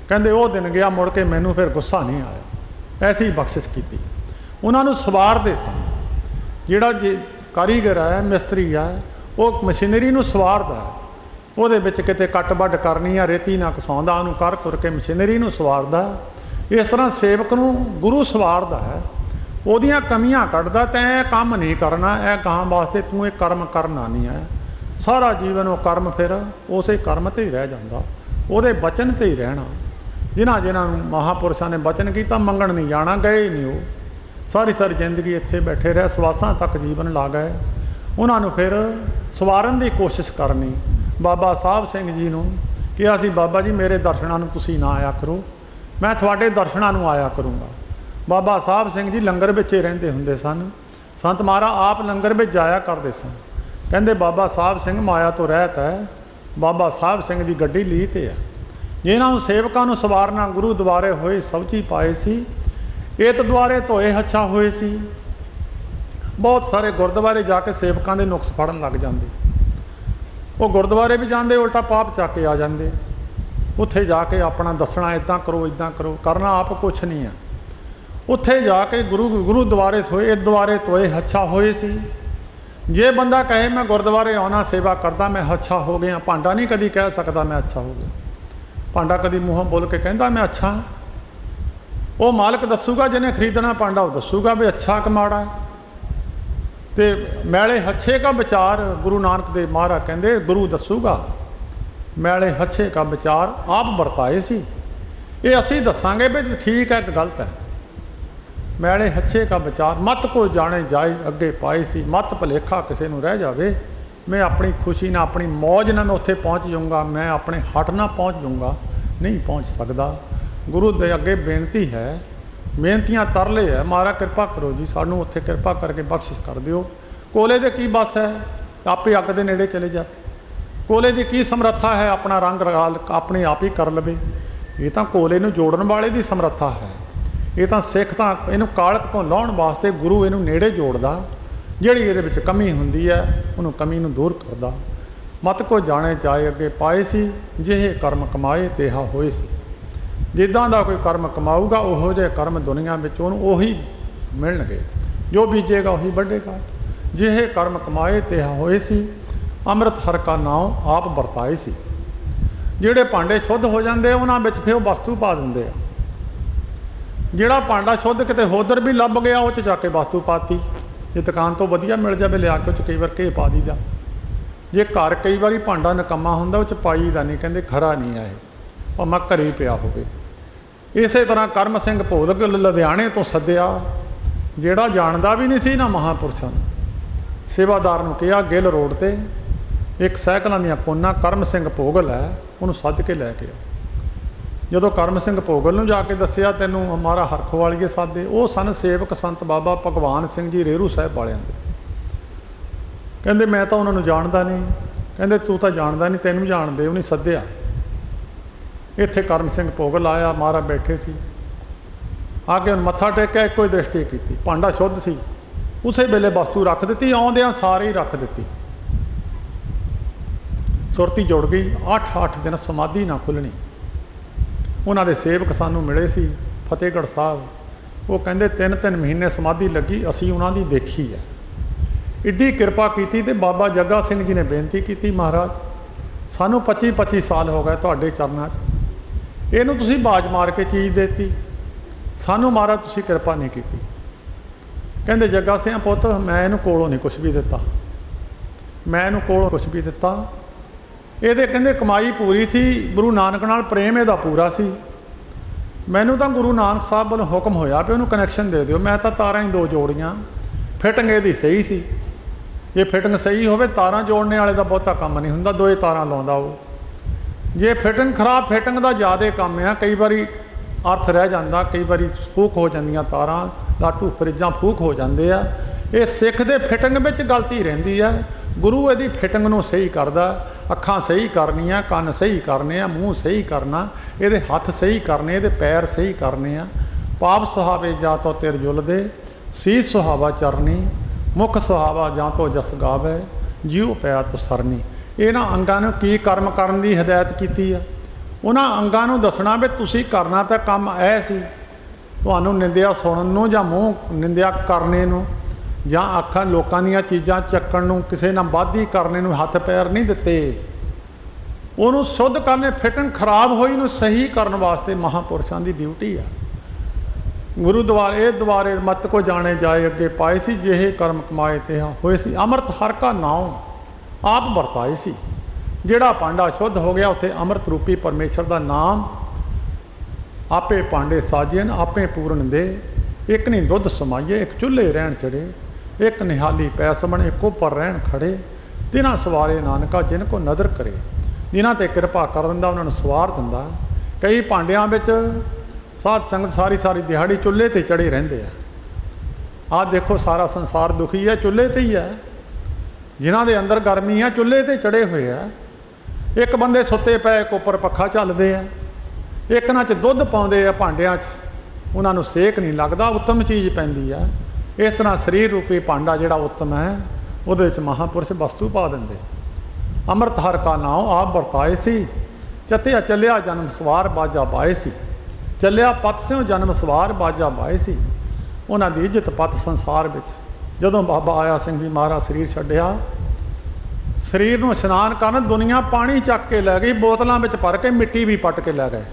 कहते वो दिन गया, मुड़ के मैनू फिर गुस्सा नहीं आया। ऐसी बख्शिश की। उन्होंने सवारते सन, जिहड़ा कारीगर है मिस्त्री है वो मशीनरी नूं सवारदा है, ਉਹਦੇ ਵਿੱਚ ਕਿਤੇ ਕੱਟ ਵੱਢ ਕਰਨੀ ਆ, ਰੇਤੀ ਨਾ ਘਸਾਉਂਦਾ, ਉਹਨੂੰ ਕਰ ਕਰ ਕੇ ਮਸ਼ੀਨਰੀ ਨੂੰ ਸਵਾਰਦਾ। ਇਸ ਤਰ੍ਹਾਂ ਸੇਵਕ ਨੂੰ ਗੁਰੂ ਸਵਾਰਦਾ ਹੈ, ਉਹਦੀਆਂ ਕਮੀਆਂ ਕੱਢਦਾ। ਤੈਂ ਇਹ ਕੰਮ ਨਹੀਂ ਕਰਨਾ, ਇਹ ਗਾਂ ਵਾਸਤੇ ਤੂੰ ਇਹ ਕਰਮ ਕਰਨਾ ਨਹੀਂ ਹੈ। ਸਾਰਾ ਜੀਵਨ ਉਹ ਕਰਮ ਫਿਰ ਉਸੇ ਕਰਮ 'ਤੇ ਹੀ ਰਹਿ ਜਾਂਦਾ, ਉਹਦੇ ਬਚਨ 'ਤੇ ਹੀ ਰਹਿਣਾ। ਜਿਨ੍ਹਾਂ ਨੂੰ ਮਹਾਂਪੁਰਸ਼ਾਂ ਨੇ ਬਚਨ ਕੀਤਾ, ਮੰਗਣ ਨਹੀਂ ਜਾਣਾ, ਗਏ ਹੀ ਨਹੀਂ। ਉਹ ਸਾਰੀ ਸਾਰੀ ਜ਼ਿੰਦਗੀ ਇੱਥੇ ਬੈਠੇ ਰਹੇ, ਸਵਾਸਾਂ ਤੱਕ ਜੀਵਨ ਲਾ ਗਏ। ਉਹਨਾਂ ਨੂੰ ਫਿਰ ਸਵਾਰਨ ਦੀ ਕੋਸ਼ਿਸ਼ ਕਰਨੀ। बाबा साहब सिंह जी ਨੂੰ ਕਿਹਾ ਸੀ, ਬਾਬਾ ਜੀ ਮੇਰੇ ਦਰਸ਼ਨਾਂ ਨੂੰ ਤੁਸੀਂ ਨਾ ਆਇਆ ਕਰੋ, ਮੈਂ ਤੁਹਾਡੇ ਦਰਸ਼ਨਾਂ ਨੂੰ ਆਇਆ ਕਰੂੰਗਾ। ਬਾਬਾ ਸਾਹਿਬ ਸਿੰਘ ਜੀ ਲੰਗਰ ਵਿੱਚ ਹੀ ਰਹਿੰਦੇ ਹੁੰਦੇ ਸਨ। ਸੰਤ ਮਹਾਰਾਜ ਆਪ ਲੰਗਰ ਵਿੱਚ ਜਾਇਆ ਕਰਦੇ ਸਨ। ਕਹਿੰਦੇ ਬਾਬਾ ਸਾਹਿਬ ਸਿੰਘ ਮਾਇਆ ਤੋਂ ਰਹਿਤ ਹੈ, ਬਾਬਾ ਸਾਹਿਬ ਸਿੰਘ ਦੀ ਗੱਡੀ ਲੀਹ 'ਤੇ ਹੈ। ਜਿਨ੍ਹਾਂ ਨੂੰ ਸੇਵਕਾਂ ਨੂੰ ਸਵਾਰਨਾ ਗੁਰੂ ਦੁਆਰੇ ਹੋਏ ਸਬਜ਼ੀ ਪਾਏ ਸੀ, ਏਤ ਦੁਆਰੇ ਧੋਏ ਹੱਛਾ ਹੋਏ ਸੀ। ਬਹੁਤ ਸਾਰੇ ਗੁਰਦੁਆਰੇ ਜਾ ਕੇ ਸੇਵਕਾਂ ਦੇ ਨੁਕਸ ਫੜਨ ਲੱਗ ਜਾਂਦੇ। ਉਹ ਗੁਰਦੁਆਰੇ ਵੀ ਜਾਂਦੇ, ਉਲਟਾ ਪਾਪ ਚੱਕ ਕੇ ਆ ਜਾਂਦੇ। ਉੱਥੇ ਜਾ ਕੇ ਆਪਣਾ ਦੱਸਣਾ ਇੱਦਾਂ ਕਰੋ ਇੱਦਾਂ ਕਰੋ, ਕਰਨਾ ਆਪ ਕੁਛ ਨਹੀਂ ਹੈ। ਉੱਥੇ ਜਾ ਕੇ ਗੁਰੂ ਦੁਆਰੇ ਹੋਏ, ਇਹ ਦੁਆਰੇ ਧੋਏ ਹੱਛਾ ਹੋਏ ਸੀ। ਜੇ ਬੰਦਾ ਕਹੇ ਮੈਂ ਗੁਰਦੁਆਰੇ ਆਉਣਾ ਸੇਵਾ ਕਰਦਾ ਮੈਂ ਅੱਛਾ ਹੋ ਗਿਆ, ਭਾਂਡਾ ਨਹੀਂ ਕਦੀ ਕਹਿ ਸਕਦਾ ਮੈਂ ਅੱਛਾ ਹੋ ਗਿਆ। ਭਾਂਡਾ ਕਦੀ ਮੂੰਹੋਂ ਬੋਲ ਕੇ ਕਹਿੰਦਾ ਮੈਂ ਅੱਛਾ? ਉਹ ਮਾਲਕ ਦੱਸੂਗਾ, ਜਿਹਨੇ ਖਰੀਦਣਾ ਭਾਂਡਾ ਉਹ ਦੱਸੂਗਾ ਵੀ ਅੱਛਾ ਕਿ ਮਾੜਾ। ਤੇ ਮੈਲੇ ਹੱਛੇ ਕਾ ਵਿਚਾਰ, ਗੁਰੂ ਨਾਨਕ ਦੇਵ ਮਹਾਰਾਜ ਕਹਿੰਦੇ ਗੁਰੂ ਦੱਸੂਗਾ। ਮੈਲੇ ਹੱਛੇ ਕਾ ਵਿਚਾਰ ਆਪ ਵਰਤਾਏ ਸੀ, ਇਹ ਅਸੀਂ ਦੱਸਾਂਗੇ ਵੀ ਠੀਕ ਹੈ ਕਿ ਗਲਤ ਹੈ। ਮੈਲੇ ਹੱਛੇ ਕਾ ਵਿਚਾਰ ਮਤ ਕੋ ਜਾਣੇ ਜਾਏ ਅੱਗੇ ਪਾਏ ਸੀ। ਮਤ ਭੁਲੇਖਾ ਕਿਸੇ ਨੂੰ ਰਹਿ ਜਾਵੇ, ਮੈਂ ਆਪਣੀ ਖੁਸ਼ੀ ਨਾਲ ਆਪਣੀ ਮੌਜ ਨਾਲ ਮੈਂ ਉੱਥੇ ਪਹੁੰਚ ਜਾਊਂਗਾ, ਮੈਂ ਆਪਣੇ ਹੱਟ ਨਾਲ ਪਹੁੰਚ ਜਾਊਂਗਾ, ਨਹੀਂ ਪਹੁੰਚ ਸਕਦਾ। ਗੁਰੂ ਦੇ ਅੱਗੇ ਬੇਨਤੀ ਹੈ, ਮਿਹਨਤੀਆਂ ਤਰਲੇ ਹੈ, ਮਹਾਰਾਜ ਕਿਰਪਾ ਕਰੋ ਜੀ ਸਾਨੂੰ ਉੱਥੇ ਕਿਰਪਾ ਕਰਕੇ ਬਖਸ਼ਿਸ਼ ਕਰ ਦਿਓ। ਕੋਲੇ ਦੇ ਕੀ ਬਸ ਹੈ, ਆਪੇ ਅੱਗ ਦੇ ਨੇੜੇ ਚਲੇ ਜਾ। ਕੋਲੇ ਦੀ ਕੀ ਸਮਰੱਥਾ ਹੈ, ਆਪਣਾ ਰੰਗ ਰਗਾਲ ਆਪਣੇ ਆਪ ਹੀ ਕਰ ਲਵੇ। ਇਹ ਤਾਂ ਕੋਲੇ ਨੂੰ ਜੋੜਨ ਵਾਲੇ ਦੀ ਸਮਰੱਥਾ ਹੈ। ਇਹ ਤਾਂ ਸਿੱਖ ਤਾਂ ਇਹਨੂੰ ਕਾਲਕ ਤੋਂ ਲਾਉਣ ਵਾਸਤੇ ਗੁਰੂ ਇਹਨੂੰ ਨੇੜੇ ਜੋੜਦਾ। ਜਿਹੜੀ ਇਹਦੇ ਵਿੱਚ ਕਮੀ ਹੁੰਦੀ ਹੈ ਉਹਨੂੰ ਕਮੀ ਨੂੰ ਦੂਰ ਕਰਦਾ। ਮਤ ਕੋ ਜਾਣੇ ਜਾਏ ਅੱਗੇ ਪਾਏ ਸੀ, ਜਿਹੇ ਕਰਮ ਕਮਾਏ ਤੇਹਾ ਹੋਏ ਸੀ। ਜਿੱਦਾਂ ਦਾ ਕੋਈ ਕਰਮ ਕਮਾਊਗਾ ਉਹੋ ਜਿਹੇ ਕਰਮ ਦੁਨੀਆ ਵਿੱਚ ਉਹਨੂੰ ਉਹੀ ਮਿਲਣਗੇ। ਜੋ ਬੀਜੇਗਾ ਉਹੀ ਵੱਢੇਗਾ। ਜਿਹੇ ਕਰਮ ਕਮਾਏ ਤੇਹਾ ਹੋਏ ਸੀ, ਅੰਮ੍ਰਿਤ ਹਰ ਕਾ ਨਾਮ ਆਪ ਵਰਤਾਏ ਸੀ। ਜਿਹੜੇ ਭਾਂਡੇ ਸ਼ੁੱਧ ਹੋ ਜਾਂਦੇ ਉਹਨਾਂ ਵਿੱਚ ਫਿਰ ਉਹ ਵਸਤੂ ਪਾ ਦਿੰਦੇ ਆ। ਜਿਹੜਾ ਭਾਂਡਾ ਸ਼ੁੱਧ ਕਿਤੇ ਹੋਦਰ ਵੀ ਲੱਭ ਗਿਆ ਉਹ 'ਚ ਜਾ ਕੇ ਵਸਤੂ ਪਾਤੀ। ਜੇ ਦੁਕਾਨ ਤੋਂ ਵਧੀਆ ਮਿਲ ਜਾਵੇ ਲਿਆ ਕੇ ਉਹ 'ਚ ਕਈ ਵਾਰ ਘੇ ਪਾ ਦੀਦਾ। ਜੇ ਘਰ ਕਈ ਵਾਰੀ ਭਾਂਡਾ ਨਿਕੰਮਾ ਹੁੰਦਾ ਉਹ 'ਚ ਪਾਈ ਦਾ ਨਹੀਂ, ਕਹਿੰਦੇ ਖਰਾ ਨਹੀਂ ਆਏ, ਭਾਵੇਂ ਘਰੇ ਹੀ ਪਿਆ ਹੋਵੇ। ਇਸੇ ਤਰ੍ਹਾਂ ਕਰਮ ਸਿੰਘ ਭੋਲਕ ਲੁਧਿਆਣੇ ਤੋਂ ਸੱਦਿਆ, ਜਿਹੜਾ ਜਾਣਦਾ ਵੀ ਨਹੀਂ ਸੀ ਨਾ ਮਹਾਂਪੁਰਸ਼ਾਂ ਨੂੰ। ਸੇਵਾਦਾਰ ਨੂੰ ਕਿਹਾ ਗਿੱਲ ਰੋਡ 'ਤੇ ਇੱਕ ਸਾਈਕਲਾਂ ਦੀਆਂ ਕੋਨਾਂ ਕਰਮ ਸਿੰਘ ਭੋਗਲ ਹੈ, ਉਹਨੂੰ ਸੱਦ ਕੇ ਲੈ ਕੇ ਆ। ਜਦੋਂ ਕਰਮ ਸਿੰਘ ਭੋਗਲ ਨੂੰ ਜਾ ਕੇ ਦੱਸਿਆ ਤੈਨੂੰ ਹਮਾਰਾ ਹਰਖਵਾਲੀਏ ਸਾਦੇ, ਉਹ ਸਨ ਸੇਵਕ ਸੰਤ ਬਾਬਾ ਭਗਵਾਨ ਸਿੰਘ ਜੀ ਰੇਰੂ ਸਾਹਿਬ ਵਾਲਿਆਂ ਦੇ। ਕਹਿੰਦੇ ਮੈਂ ਤਾਂ ਉਹਨਾਂ ਨੂੰ ਜਾਣਦਾ ਨਹੀਂ। ਕਹਿੰਦੇ ਤੂੰ ਤਾਂ ਜਾਣਦਾ ਨਹੀਂ, ਤੈਨੂੰ ਜਾਣਦੇ, ਉਹਨੇ ਸੱਦਿਆ। ਇੱਥੇ ਕਰਮ ਸਿੰਘ ਭੋਗਲ ਆਇਆ, ਮਹਾਰਾਜ ਬੈਠੇ ਸੀ। ਆ ਕੇ ਉਹਨੂੰ ਮੱਥਾ ਟੇਕਿਆ, ਇੱਕੋ ਹੀ ਦ੍ਰਿਸ਼ਟੀ ਕੀਤੀ। ਭਾਂਡਾ ਸ਼ੁੱਧ ਸੀ, ਉਸੇ ਵੇਲੇ ਵਸਤੂ ਰੱਖ ਦਿੱਤੀ, ਆਉਂਦਿਆਂ ਸਾਰੇ ਹੀ ਰੱਖ ਦਿੱਤੀ। ਸੁਰਤੀ ਜੁੜ ਗਈ। 8 ਦਿਨ ਸਮਾਧੀ ਨਾ ਖੁੱਲ੍ਹਣੀ। ਉਹਨਾਂ ਦੇ ਸੇਵਕ ਸਾਨੂੰ ਮਿਲੇ ਸੀ ਫਤਿਹਗੜ੍ਹ ਸਾਹਿਬ। ਉਹ ਕਹਿੰਦੇ 3 ਮਹੀਨੇ ਸਮਾਧੀ ਲੱਗੀ, ਅਸੀਂ ਉਹਨਾਂ ਦੀ ਦੇਖੀ ਹੈ। ਇੱਡੀ ਕਿਰਪਾ ਕੀਤੀ। ਤੇ ਬਾਬਾ ਜੱਗਾ ਸਿੰਘ ਜੀ ਨੇ ਬੇਨਤੀ ਕੀਤੀ, ਮਹਾਰਾਜ ਸਾਨੂੰ 25 ਸਾਲ ਹੋ ਗਏ ਤੁਹਾਡੇ ਚਰਨਾਂ 'ਚ, ਇਹਨੂੰ ਤੁਸੀਂ ਬਾਜ਼ ਮਾਰ ਕੇ ਚੀਜ਼ ਦੇਤੀ, ਸਾਨੂੰ ਮਹਾਰਾਜ ਤੁਸੀਂ ਕਿਰਪਾ ਨਹੀਂ ਕੀਤੀ। ਕਹਿੰਦੇ ਜੱਗਾ ਸਿੰਘ ਪੁੱਤ ਮੈਂ ਇਹਨੂੰ ਕੋਲੋਂ ਨਹੀਂ ਕੁਛ ਵੀ ਦਿੱਤਾ, ਮੈਂ ਇਹਨੂੰ ਕੋਲੋਂ ਕੁਛ ਵੀ ਦਿੱਤਾ। ਇਹਦੇ ਕਹਿੰਦੇ ਕਮਾਈ ਪੂਰੀ ਸੀ, ਗੁਰੂ ਨਾਨਕ ਨਾਲ ਪ੍ਰੇਮ ਇਹਦਾ ਪੂਰਾ ਸੀ। ਮੈਨੂੰ ਤਾਂ ਗੁਰੂ ਨਾਨਕ ਸਾਹਿਬ ਵੱਲੋਂ ਹੁਕਮ ਹੋਇਆ ਵੀ ਉਹਨੂੰ ਕਨੈਕਸ਼ਨ ਦੇ ਦਿਓ। ਮੈਂ ਤਾਂ ਤਾਰਾਂ ਹੀ 2 ਜੋੜੀਆਂ, ਫਿਟਿੰਗ ਇਹਦੀ ਸਹੀ ਸੀ। ਜੇ ਫਿਟਿੰਗ ਸਹੀ ਹੋਵੇ ਤਾਰਾਂ ਜੋੜਨੇ ਵਾਲੇ ਦਾ ਬਹੁਤਾ ਕੰਮ ਨਹੀਂ ਹੁੰਦਾ, 2 ਤਾਰਾਂ ਲਾਉਂਦਾ ਉਹ। ਜੇ ਫਿਟਿੰਗ ਖਰਾਬ, ਫਿਟਿੰਗ ਦਾ ਜ਼ਿਆਦਾ ਕੰਮ ਆ। ਕਈ ਵਾਰੀ ਅਰਥ ਰਹਿ ਜਾਂਦਾ, ਕਈ ਵਾਰੀ ਫੂਕ ਹੋ ਜਾਂਦੀਆਂ ਤਾਰਾਂ, ਲਾਟੂ ਫਰਿੱਜਾਂ ਫੂਕ ਹੋ ਜਾਂਦੇ ਆ। ये सिख दे फिटिंग में गलती रहिंदी है। गुरु इहदी फिटिंग नूं सही करदा। अखां सही करनियां, कंन सही करने आ, मूँह सही करना, इहदे हत्थ सही करने, इहदे पैर सही करने आ। पाप सुहावे जा तो तिर जुलदे, सीस सुहावा चरनी, मुख सुहावा जा तो जस गावे, जीव पिया तो सरनी। इन्हां अंगां नूं की कर्म करन दी हिदायत कीती आ। उन्हां अंगां नूं दसना भी तुसीं करना तां काम ऐ सी, तुहानूं निंदिया सुणन नूं जां मूँह निंदिया करने नूं जां अखां लोकां दीयां चीज़ां चक्कण नूं, किसे नाल वाधी करने नूं हत्थ पैर नहीं दित्ते। उहनूं शुद्ध करने, फिटिंग खराब होई नूं सही करन वास्ते महापुरुषां दी ड्यूटी आ। गुरु द्वारे मत को जाने जाए अगे पाए सी, जेहे कर्म कमाए ते होए सी। अमृत हर का नाम आप वरताए सी। जिहड़ा भांडा शुद्ध हो गया उत्थे अमृत रूपी परमेश्वर का नाम आपे भांडे साजियन आपे पूरन दे। एक नहीं दुध समाइए, एक चुल्हे रहन चढ़े, एक निहाली पैस बने, एक उपर रहन खड़े। तिन्हां सवारे नानका जिनको नदर करे, जिन्हां ते कृपा कर दिंदा उन्हां नूं सवार दिंदा। कई भांडियां विच साध संगत सारी सारी दिहाड़ी चुल्हे ते चढ़े रहिंदे आ। देखो सारा संसार दुखी है, चुल्हे ते ही है। जिन्हां दे अंदर गर्मी है चुल्हे ते चढ़े हुए है। एक बंदे सुत्ते पए, एक उपर पक्खा चलदे आ, एक नां च दुध पाउंदे आ भांडियां च, उन्हां नूं सेक नहीं लगदा, उत्तम चीज़ पैंदी है। इस तरह शरीर रूपी भांडा जिहड़ा उत्तम है उहदे विच महापुरुष वस्तु पा दिंदे। अमृत हर का नाम आप वरताए सी, चतिया चलिया जन्म सवार बाजा बाए सी। चलिया पत स्यों जन्म सवार बाजा बाए सी। उन्हां दी इज्जत पत संसार विच। जदों बाबा आया सिंह जी महाराज शरीर छड्डिया, शरीर नूं इशनान करन दुनिया पानी चक के लै गई, बोतलों में भर के मिट्टी भी पट के लै गए।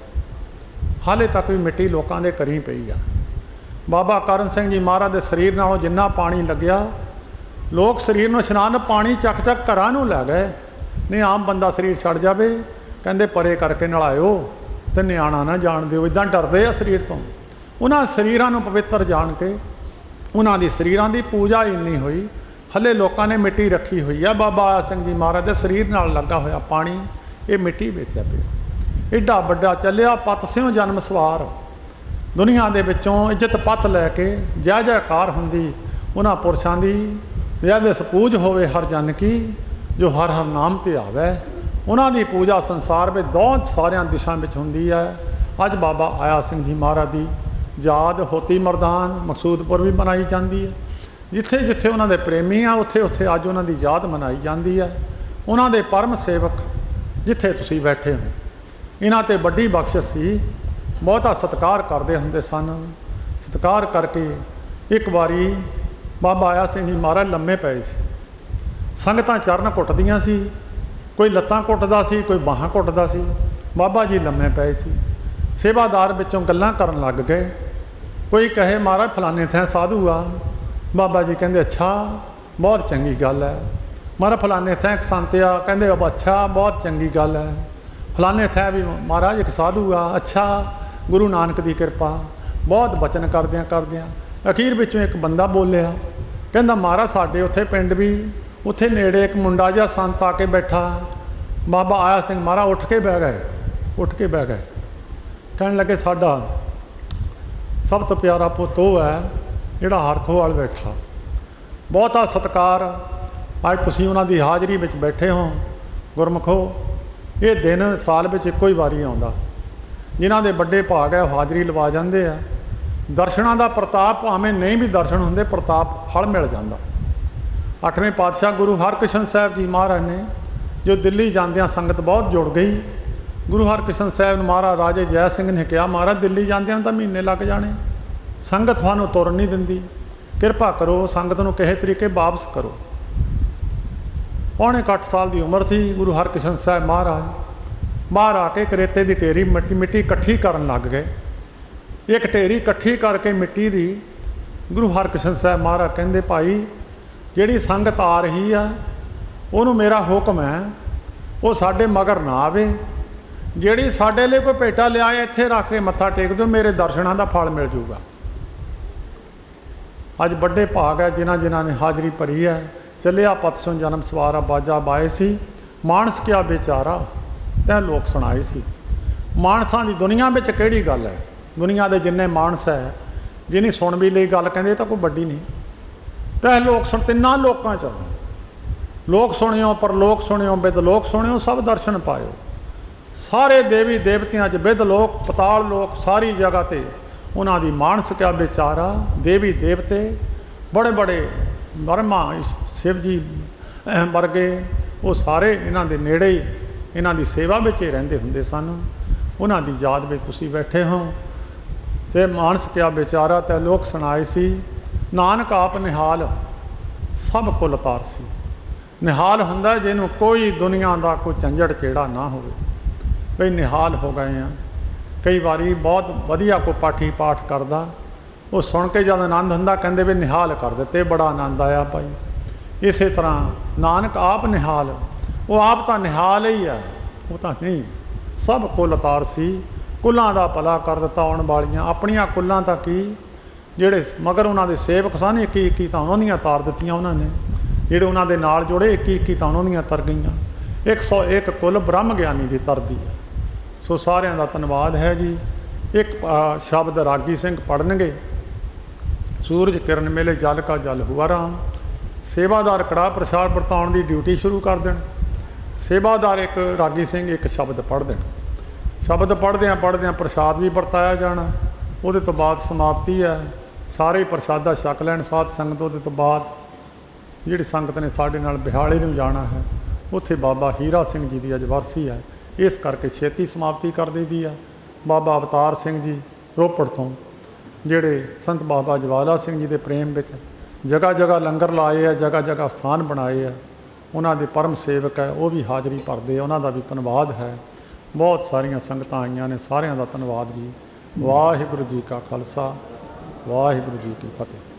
हाले तक भी मिट्टी लोगों के घरीं पई आ। बाबा करण सिंह जी महाराज के शरीर नालों जिन्ना पानी लग्या, लोग शरीर नूं इशनान पानी चक चक घरां नूं लै गए। नहीं आम बंदा शरीर छड़ जाए, कहंदे परे करके नलायो तो निआणा ना जाण दिओ, इदां डरदे आ शरीर तो। उन्हां शरीरां नूं पवित्र जान के उन्हां दी शरीरां दी पूजा इन्नी हुई, हले लोगों ने मिट्टी रखी हुई है। बाबा आया सिंह जी महाराज के शरीर नाल लगा होया पानी ये मिट्टी विच है पिया। एडा वड्डा चलिया पत स्यों जन्म सवार। दुनिया दे विचों इज्जत पत लैके जय जयकार हुंदी उन्हां पुरशां दी। जय सपूज होवे हर जन की, जो हर हर नाम ते आवे। उन्हां दी पूजा संसार में बहुत सारियां दिशां विच हुंदी है। अज बाबा आया सिंह जी महाराज दी याद होती मरदान मकसूदपुर भी मनाई जाती है। जिथे जिथे उन्हां दे प्रेमी आ उत्थे उत्थे अज उन्हां दी याद मनाई जाती है। उन्हां दे परम सेवक जिथे तुसीं बैठे हो, इन्हां ते वड्डी बख्शिश सी। बहुता सत्कार करते हुंदे सन। सत्कार करके एक बारी बाबा आया सिंह जी महाराज लम्मे पए सी। संगतां चरण घुटदियां सी, कोई लत्तां घुटदा सी, कोई बाहां घुटदा सी। बाबा जी लम्मे पए सी। सेवादार विचों गल्लां करन लग गए। कोई कहे महाराज फलाने थैं साधु आ। बाबा जी कहंदे अच्छा बहुत चंगी गल है। महाराज फलाने थैं एक संत आ, कहंदे अच्छा बहुत चंगी गल है। फलाने थैं भी महाराज एक साधु आ, अच्छा गुरु नानक की कृपा। बहुत बचन करदियां करदियां अखीर विचों एक बंदा बोलिया, कहंदा महाराज साडे उत्थे पिंड भी उत्थे नेड़े एक मुंडा जिहा संत आके बैठा। बाबा आया सिंह महाराज उठ के बह गए, उठ के बह गए। कहन लगे साडा सब तो प्यारा पुत वो है जिहड़ा हर खोवाल बैठा। बहुता सत्कार अज तुसीं उन्हां दी हाज़री विच बैठे हो। गुरमुखो ये दिन साल विच इक्को ही वारी आउंदा। जिन्हां दे वड्डे भाग है हाज़री लवा जांदे आ। दर्शनां दा प्रताप भावें नहीं भी दर्शन हुंदे, प्रताप फल मिल जांदा। 8वें पातशाह गुरु हरकृष्ण साहब जी महाराज ने जो दिल्ली जांदियां संगत बहुत जुड़ गई। गुरु हरकृष्ण साहब महाराज राजे जय सिंह ने कहा महाराज दिल्ली जांदियां तां महीने लग जाने, संगत तुहानूं तुरन नहीं दिंदी, किरपा करो संगत नूं किसी तरीके वापस करो। पौने 8 साल की उम्र थी। गुरु हरकृष्ण साहब महाराज बाहर आके करेते की ढेरी मिट्टी इकट्ठी करन लग गए। एक ढेरी इकट्ठी करके मिट्टी की गुरु हरकृष्ण साहब महाराज कहंदे भाई जिहड़ी संगत आ रही है उहनूं मेरा हुक्म है वो साडे मगर ना आवे। जिहड़ी साडे लिए कोई भेटा लियाए इत्थे रख के मत्था टेक दो, मेरे दर्शनां दा फल मिल जूगा। अज बड़े भाग है जिन्हां जिन्हां ने हाज़री भरी है। चलिया पत स्यों जन्म सवारा बाजा बाए सी, मानस क्या बेचारा तैं लोक सुनाए सी। मानसां दी दुनिया में किहड़ी गल है, दुनिया के जिन्ने मानस है जिन्हें सुन भी ली गल कहंदे तां कोई वड्डी नहीं। तह लोक सुन, तिन्ना लोकां च लोक सुनियो, परलोक सुनियो, बिद लोक सुनियो, सब दर्शन पायो। सारे देवी देवतियां च बिद लोक पताल लोक सारी जगह ते उन्हां दी मानस क्या बेचारा। देवी देवते बड़े बड़े ब्रह्मा शिव जी वर्गे वो सारे इन्हां दे नेड़े ही इन्हां दी सेवा विच ही रहिंदे हुंदे सन। उन्हां दी याद विच तुसीं बैठे हो ते मानस क्या बेचारा तै लोक सुनाए सी। नानक आप निहाल सब कुल तारसी। निहाल हुंदा जिन्हों कोई दुनिया का कोई झंझट चेड़ा ना होवे, बई निहाल हो गए हैं। कई बारी बहुत वधिया कोई पाठी पाठ करदा, वो सुन के जब आनंद हुंदा कहंदे भी निहाल कर दिते, बड़ा आनंद आया भाई। इस तरह नानक आप निहाल, वो आप तो निहाल ही है, वो तो नहीं सब कुल तारसी। कुलों का भला कर दिता आने वालियां अपनियां कुलों तक की जेड़े मगर उन्होंने सेवक सन इक्की इक्की तो उन्होंने तार दित्तियां उन्होंने, जेड़े उन्होंने नाल जुड़े इक्की इक्की तो उन्होंने तर गईयां। 101 कुल ब्रह्म ज्ञानी की तरदी है। सो सारिਆਂ ਦਾ धन्यवाद है जी। एक शब्द रागी सिंह पढ़नगे। सूरज किरण मेले जल का जल हुआ राम। सेवादार कड़ा प्रसाद वरताउण की ड्यूटी शुरू कर देन। सेवादार एक रागी सिंह एक शब्द पढ़ देन। शब्द पढ़द्या प्रसाद भी वरताया जाना। वो तो बाद समाप्ति है, सारे ही प्रसादा छक लैन साध संगत। वो तो बाद जिहड़ी संगत ने साडे नाल बिहाली नूं जाना है, उत्थे बाबा हीरा सिंह जी की अज वरसी है, इस करके छेती समाप्ति कर दी दी है। बाबा अवतार सिंह जी रोपड़ तो जिहड़े संत बाबा जवाला सिंह जी के प्रेम विच जगह जगह लंगर लाए है, जगह जगह स्थान बनाए है, उन्हां दे परम सेवक है, वो भी हाज़री भरते, उन्हां दा भी धन्यवाद है। बहुत सारिया संगतां आईयां ने, सारियां दा धन्यवाद जी। वाहिगुरू जी का खालसा, वाहिगुरू जी की फतेह।